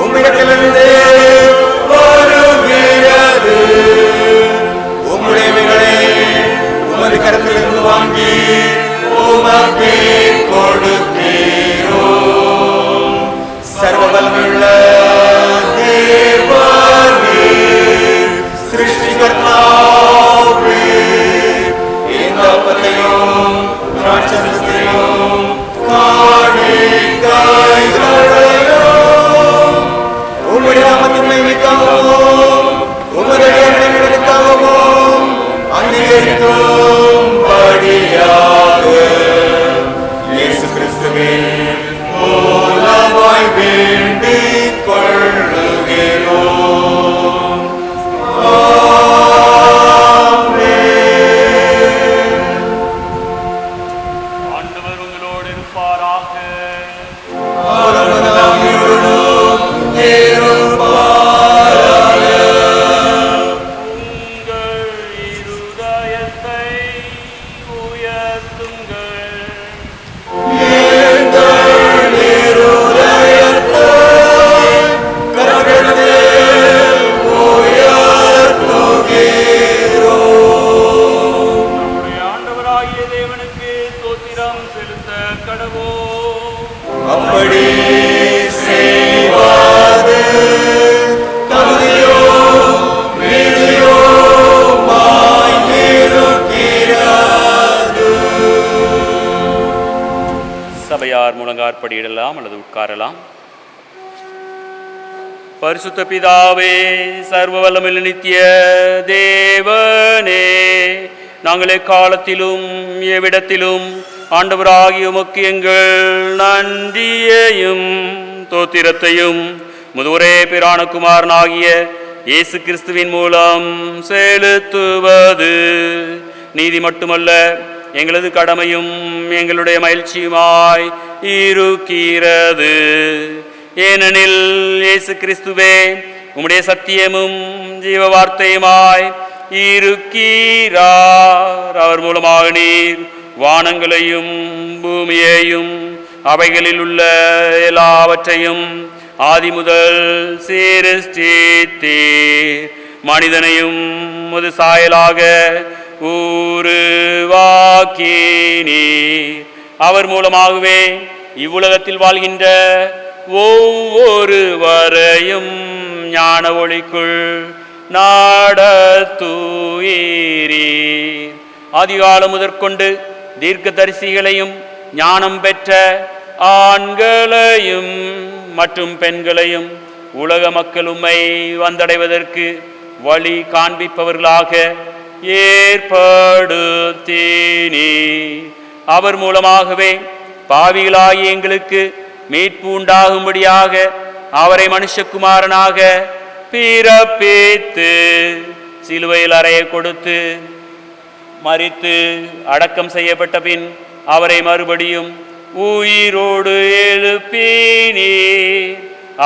உம்மிடத்திலிருந்து வருகிறது. உம்முடையவைகளை உமது கரத்திலிருந்து வாங்கி உமக்கே கொடுக்கிறோம். சர்வவல்லமையுள்ள தேவனே, சிருஷ்டிகர்த்தாவே, இந்த அப்பத்தையும் திராட்சரசத்தையும் காணிக்கைகளையும் உம்முடைய நாமத்தின் மகிமைக்காகவும் உமது எண்ணங்களுக்காகவும் அங்கீகரிக்கும்படியாக இயேசு கிறிஸ்துவின் மூலமாய் வேண்டிக் கொள்ளுகிறோம். ஆண்டவர் உங்களோடு இருப்பாராக. உங்கள் இருதயத்தை உயர்த்துங்கள். நம்முடைய ஆண்டவராகிய தேவனுக்கு ஸ்தோத்திரம் செலுத்த கடவோம். அப்படி செய்வது தகுதியோ நீதியோமாயிருக்கிறது. சபையார் முழங்காற்படியிடலாம் அல்லது உட்காரலாம். பரிசுத்த பிதாவே, சர்வ வல்லமையுள்ள நித்திய தேவனே, நாங்கள் எக்காலத்திலும் எவ்விடத்திலும் ஆண்டவராகிய உமக்கு எங்கள் நன்றியையும் தோத்திரத்தையும் முதுவரே பிராணகுமாரனாகிய இயேசு கிறிஸ்துவின் மூலம் செலுத்துவது நீதி மட்டுமல்ல, எங்களது கடமையும் எங்களுடைய மகிழ்ச்சியுமாய் இருக்கிறது. ஏனெனில் இயேசு கிறிஸ்துவே உம்முடைய சத்தியமும் ஜீவ வார்த்தையுமாய் இருக்கிறார். அவர் மூலமாக நீர் வானங்களையும் பூமியையும் அவைகளில் உள்ள எல்லாவற்றையும் ஆதி முதல் சிருஷ்டித்தீர். மனிதனையும் முது சாயலாக உருவாக்கினீர். அவர் மூலமாகவே இவ்வுலகத்தில் வாழ்கின்ற ஒவ்வொருவரையும் ஞான ஒளிக்குள் நடத்துவீரீர். ஆதிகாலம் முதற்கொண்டு தீர்க்கதரிசிகளையும் ஞானம் பெற்ற ஆண்களையும் மற்றும் பெண்களையும் உலக மக்கள் உம்மை வந்தடைவதற்கு வழி காண்பிப்பவர்களாக ஏற்படுத்தினீர். அவர் மூலமாகவே பாவிகளாகிய எங்களுக்கு மீட்பு உண்டாகும்படியாக அவரை மனுஷகுமாரனாக பிறப்பித்து சிலுவையில் அறைய கொடுத்து மரித்து அடக்கம் செய்யப்பட்ட பின் அவரை மறுபடியும் உயிரோடு எழுப்பினீர்.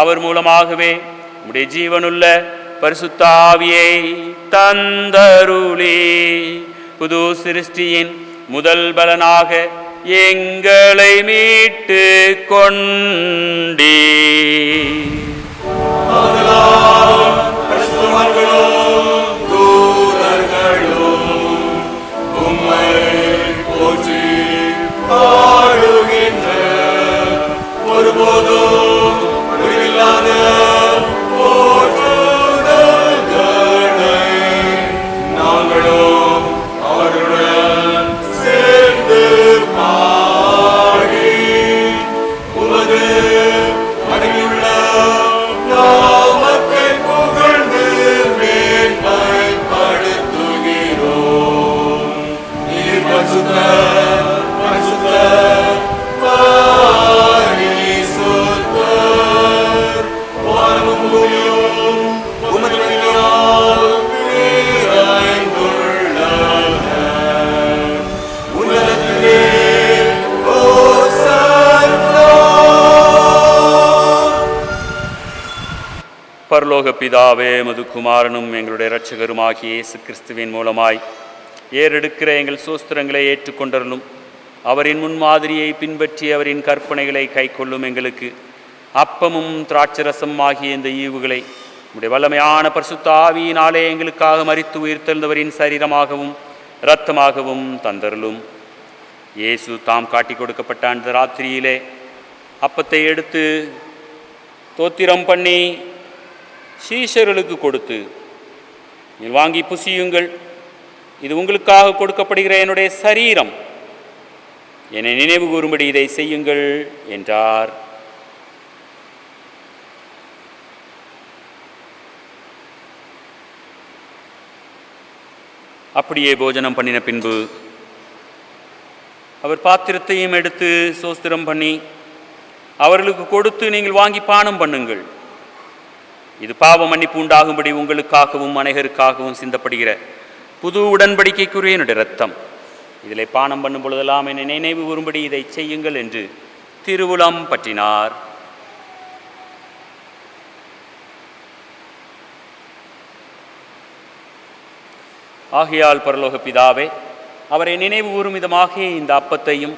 அவர் மூலமாகவே உம்முடைய ஜீவனுள்ள பரிசுத்த ஆவியை தந்தருளி புது சிருஷ்டியின் முதல் பலனாக எங்களை மீட்டு கொண்டீர். ஒருபோதும் முடிவில்லாத போற்றுதல்களை நாங்களும் அவர்களுடன் சேர்ந்து பாடி உமது மகிமையுள்ள நாமத்தை புகழ்ந்து மேன்மைப்படுத்துகிறோம். நீர் பரிசுத்தர், பரிசுத்தர், பரலோக பிதாவே, மது குமாரனும் எங்களுடைய இரட்சகருமாகிய இயேசு கிறிஸ்துவின் மூலமாய் ஏறெடுக்கிற எங்கள் சோஸ்திரங்களை ஏற்றுக்கொண்டருளும். அவரின் முன்மாதிரியை பின்பற்றி அவரின் கற்பனைகளை கைக்கொள்ளும் எங்களுக்கு அப்பமும் திராட்சரசம் ஆகிய இந்த ஈவுகளை உடைய வல்லமையான பரிசுத்த ஆவியினாலே எங்களுக்காக மரித்து உயிர்த்தெழுந்தவரின் சரீரமாகவும் இரத்தமாகவும் தந்தருளும். இயேசு தாம் காட்டி கொடுக்கப்பட்ட அந்த ராத்திரியிலே அப்பத்தை எடுத்து தோத்திரம் பண்ணி சீஷர்களுக்கு கொடுத்து, நீங்கள் வாங்கி புசியுங்கள், இது உங்களுக்காக கொடுக்கப்படுகிற என்னுடைய சரீரம், என்னை நினைவு கூறும்படி இதை செய்யுங்கள் என்றார். அப்படியே போஜனம் பண்ணின பின்பு அவர் பாத்திரத்தையும் எடுத்து சோஸ்திரம் பண்ணி அவர்களுக்கு கொடுத்து, நீங்கள் வாங்கி பானம் பண்ணுங்கள், இது பாவ மன்னிப்பு உண்டாகும்படி உங்களுக்காகவும் அநேகருக்காகவும் சிந்தப்படுகிற புது உடன்படிக்கைக்குரிய என்னுடைய இரத்தம், இதில் பானம் பண்ணும் பொழுதெல்லாம் என்னை நினைவு கூறும்படி இதை செய்யுங்கள் என்று திருவுளம் பற்றினார். ஆகையால் பரலோக பிதாவே, அவரை நினைவு கூறும் விதமாக இந்த அப்பத்தையும்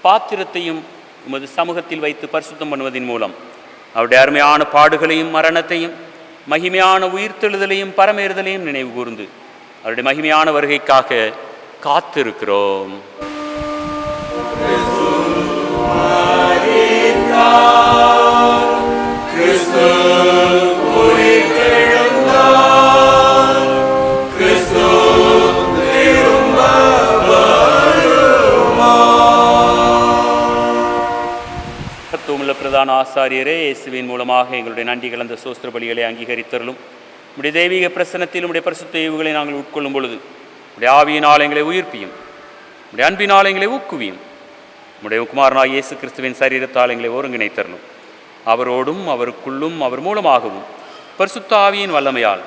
பாத்திரத்தையும் உமது சமூகத்தில் வைத்து பரிசுத்தம் பண்ணுவதன் மூலம் அவருடைய அருமையான பாடுகளையும் மரணத்தையும் மகிமையான உயிர்த்தெழுதலையும் பரமேறுதலையும் நினைவு கூர்ந்து அவருடைய மகிமையான வருகைக்காக காத்திருக்கிறோம். பிரதான ஆசாரியரே, இயேசுவின் மூலமாக எங்களுடைய நன்றி கலந்த சோஸ்திர பலிகளை அங்கீகரித்தருளும். உடைய தெய்வீக பிரசன்னத்தில் உடைய பரிசுத்த ஈவுகளை நாங்கள் உட்கொள்ளும் பொழுது உடைய ஆவியினால் எங்களை உயிர்ப்பியும், உடைய அன்பினால் எங்களை ஊக்குவியும். உடைய குமாரனாக இயேசு கிறிஸ்துவின் சரீரத்தால் எங்களை ஒருங்கிணைத்தரலும். அவரோடும் அவருக்குள்ளும் அவர் மூலமாகவும் பரிசுத்த ஆவியின் வல்லமையால்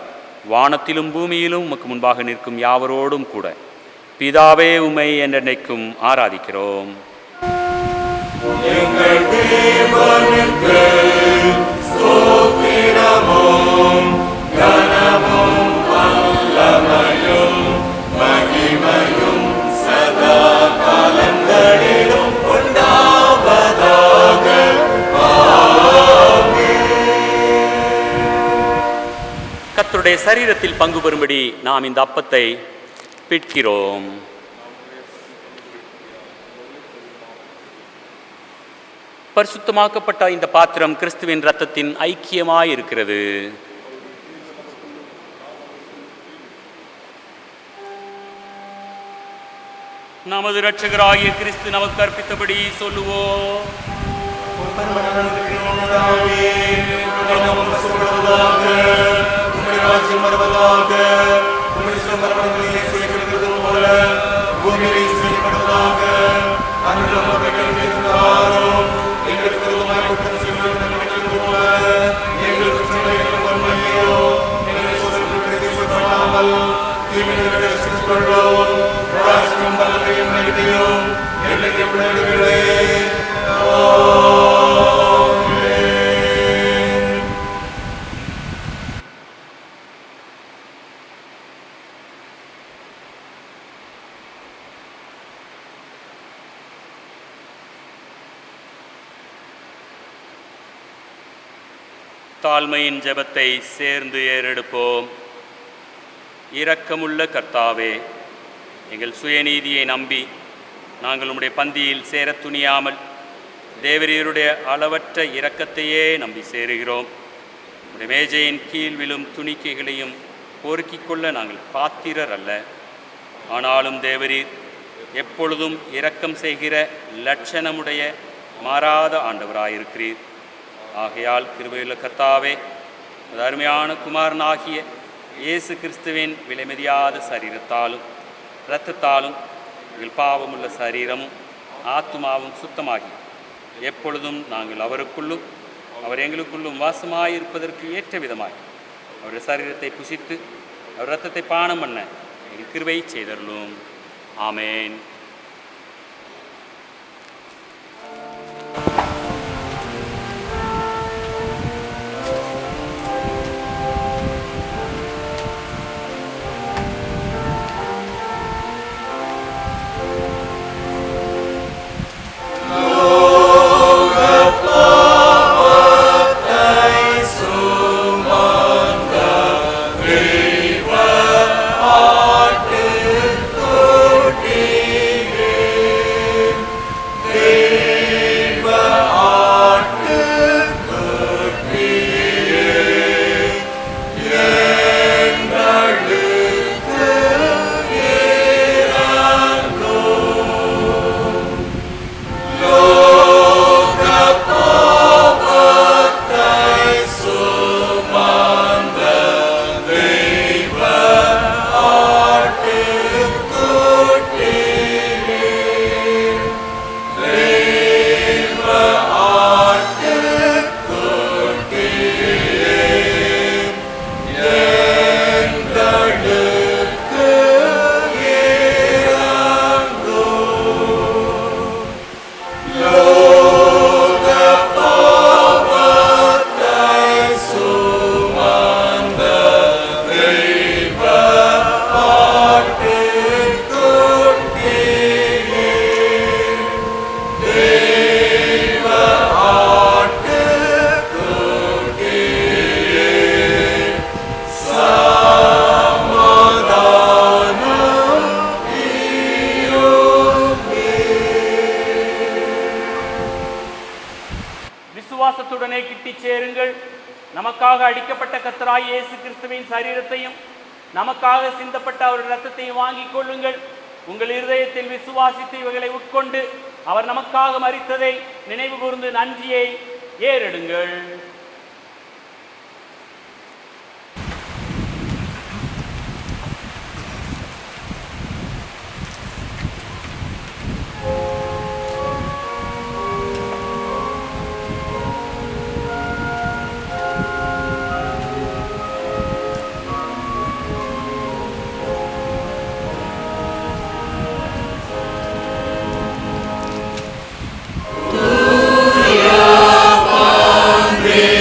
வானத்திலும் பூமியிலும் உமக்கு முன்பாக நிற்கும் யாவரோடும் கூட பிதாவே உம்மை என்றென்றைக்கும் ஆராதிக்கிறோம். எங்கள் தேவனுக்கு ஸ்தோத்திரமும் கனமும் வல்லமையும் மகிமையும் சதா காலங்களிலும் உண்டாவதாக. கர்த்தருடைய சரீரத்தில் பங்கு பெறும்படி நாம் இந்த அப்பத்தை பிட்கிறோம். பரிசுத்தமாக்கப்பட்ட இந்த பாத்திரம் கிறிஸ்துவின் இரத்தத்தின் ஐக்கியமாய் இருக்கிறது. நமது இரட்சகராகிய கிறிஸ்து நமக்கு கற்பித்தபடி சொல்லுவோம். தாழ்மையின் ஜெபத்தை சேர்ந்து ஏறெடுப்போம். இரக்கமுள்ள கர்த்தாவே, எங்கள் சுயநீதியை நம்பி நாங்கள் உம்முடைய பந்தியில் சேர துணியாமல் தேவரீருடைய அளவற்ற இரக்கத்தையே நம்பி சேருகிறோம். உம்முடைய மேஜையின் கீழ் விழும் துணிக்கைகளையும் பொறுக்கிக் கொள்ள நாங்கள் பாத்திரர் அல்ல. ஆனாலும் தேவரீர் எப்பொழுதும் இரக்கம் செய்கிற லட்சணமுடைய மாறாத ஆண்டவராயிருக்கிறீர். ஆகையால் கிருபையுள்ள கர்த்தாவே, அது அருமையான குமாரனாகிய இயேசு கிறிஸ்துவின் விலைமதியாத சரீரத்தாலும் இரத்தத்தாலும் எங்கள் பாவமுள்ள சரீரமும் ஆத்துமாவும் சுத்தமாகி எப்பொழுதும் நாங்கள் அவருக்குள்ளும் அவர் எங்களுக்குள்ளும் வாசமாயிருப்பதற்கு ஏற்ற விதமாய் அவருடைய சரீரத்தை புசித்து அவர் இரத்தத்தை பானம் பண்ண எங்கள் கிருபை செய்தருளும். ஆமேன். கர்த்தராய் இயேசு கிறிஸ்துவின் சரீரத்தையும் நமக்காக சிந்தப்பட்ட அவருடைய இரத்தத்தையும் வாங்கிக் கொள்ளுங்கள். உங்கள் இருதயத்தில் விசுவாசித்து இவைகளை உட்கொண்டு அவர் நமக்காக மரித்ததை நினைவு கூர்ந்து நன்றியை ஏறெடுங்கள். Amen.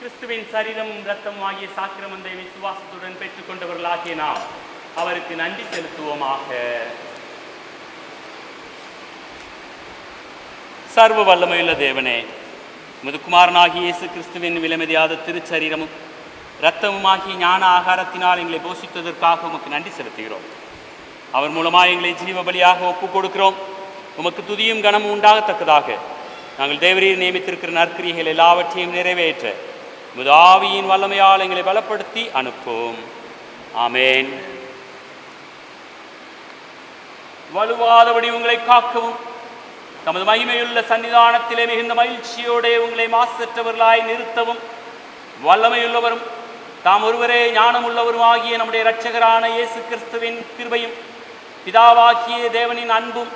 கிறிஸ்துவின் சரீரமும் இரத்தமும் ஆகிய சாக்கிரமந்தை விசுவாசத்துடன் பெற்றுக்கொண்டவர்களாகிய நாம் அவருக்கு நன்றி செலுத்துவோமாக. சர்வ வல்லமையுள்ள தேவனே, முதுகுமாரனாகிய இயேசு கிறிஸ்துவின் விலைமதியாத திருச்சரீரமும் இரத்தமுமாகிய ஞான ஆகாரத்தினால் எங்களை போஷித்ததற்காக உமக்கு நன்றி செலுத்துகிறோம். அவர் மூலமாக எங்களை ஜீவ பலியாக ஒப்புக் கொடுக்கிறோம். உமக்கு துதியும் கனமும் உண்டாகத்தக்கதாக நாங்கள் தேவரீர் நியமித்திருக்கிற நற்கிரிகள் எல்லாவற்றையும் நிறைவேற்ற உமது ஆவியின் வல்லமையால் எங்களை பலப்படுத்தி அனுப்பும். ஆமேன். வலுவாதபடி உங்களை காக்கவும் தமது மகிமையுள்ள சன்னிதானத்திலே மிகுந்த மகிழ்ச்சியோടെ உங்களை மாசற்றவர்களாய் நிறுத்தவும் வல்லமையுள்ளவரும் தாம் ஒருவரே ஞானமுள்ளவரும் ஆகிய நம்முடைய இரட்சகரான இயேசு கிறிஸ்துவின் கிருபையும் பிதாவாகிய தேவனின் அன்பும்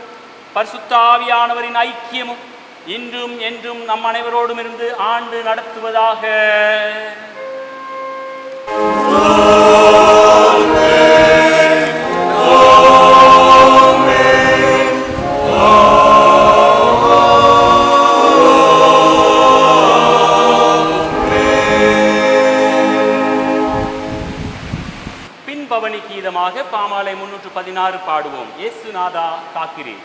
பரிசுத்த ஆவியானவரின் ஐக்கியமும் இன்றும் என்றும் நம் அனைவரோடும் இருந்து ஆண்டு நடத்துவதாக. பின்பவனி கீதமாக பாமாலை 316 பாடுவோம். இயேசுநாதா காக்கிறேன்.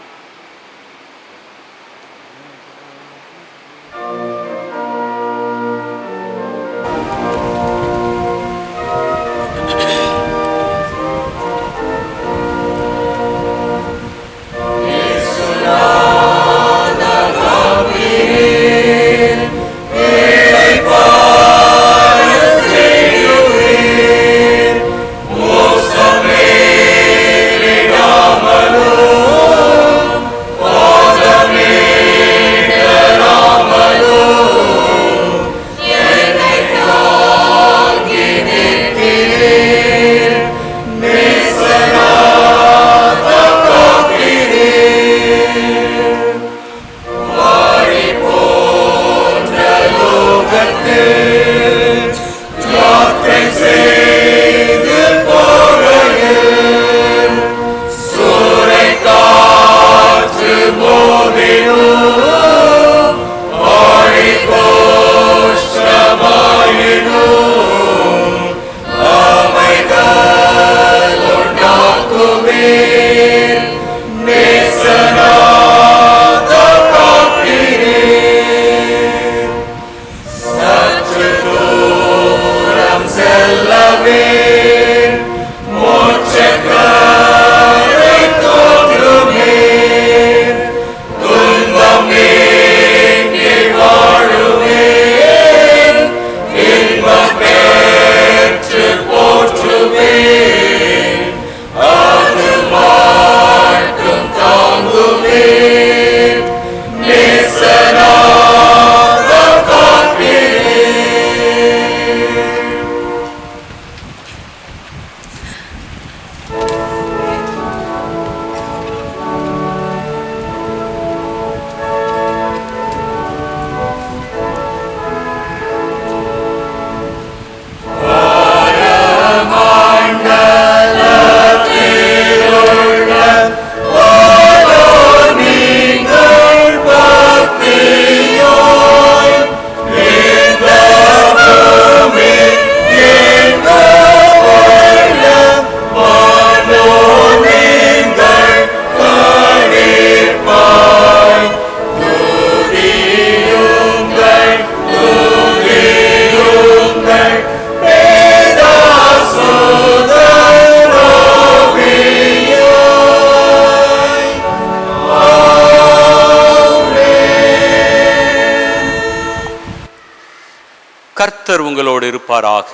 கர்த்தர் உங்களோடு இருப்பாராக.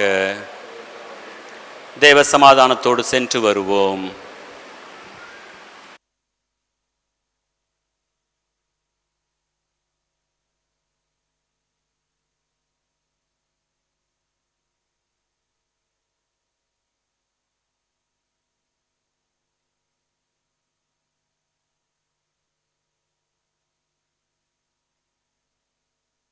தேவ சமாதானத்தோடு சென்று வருவோம்.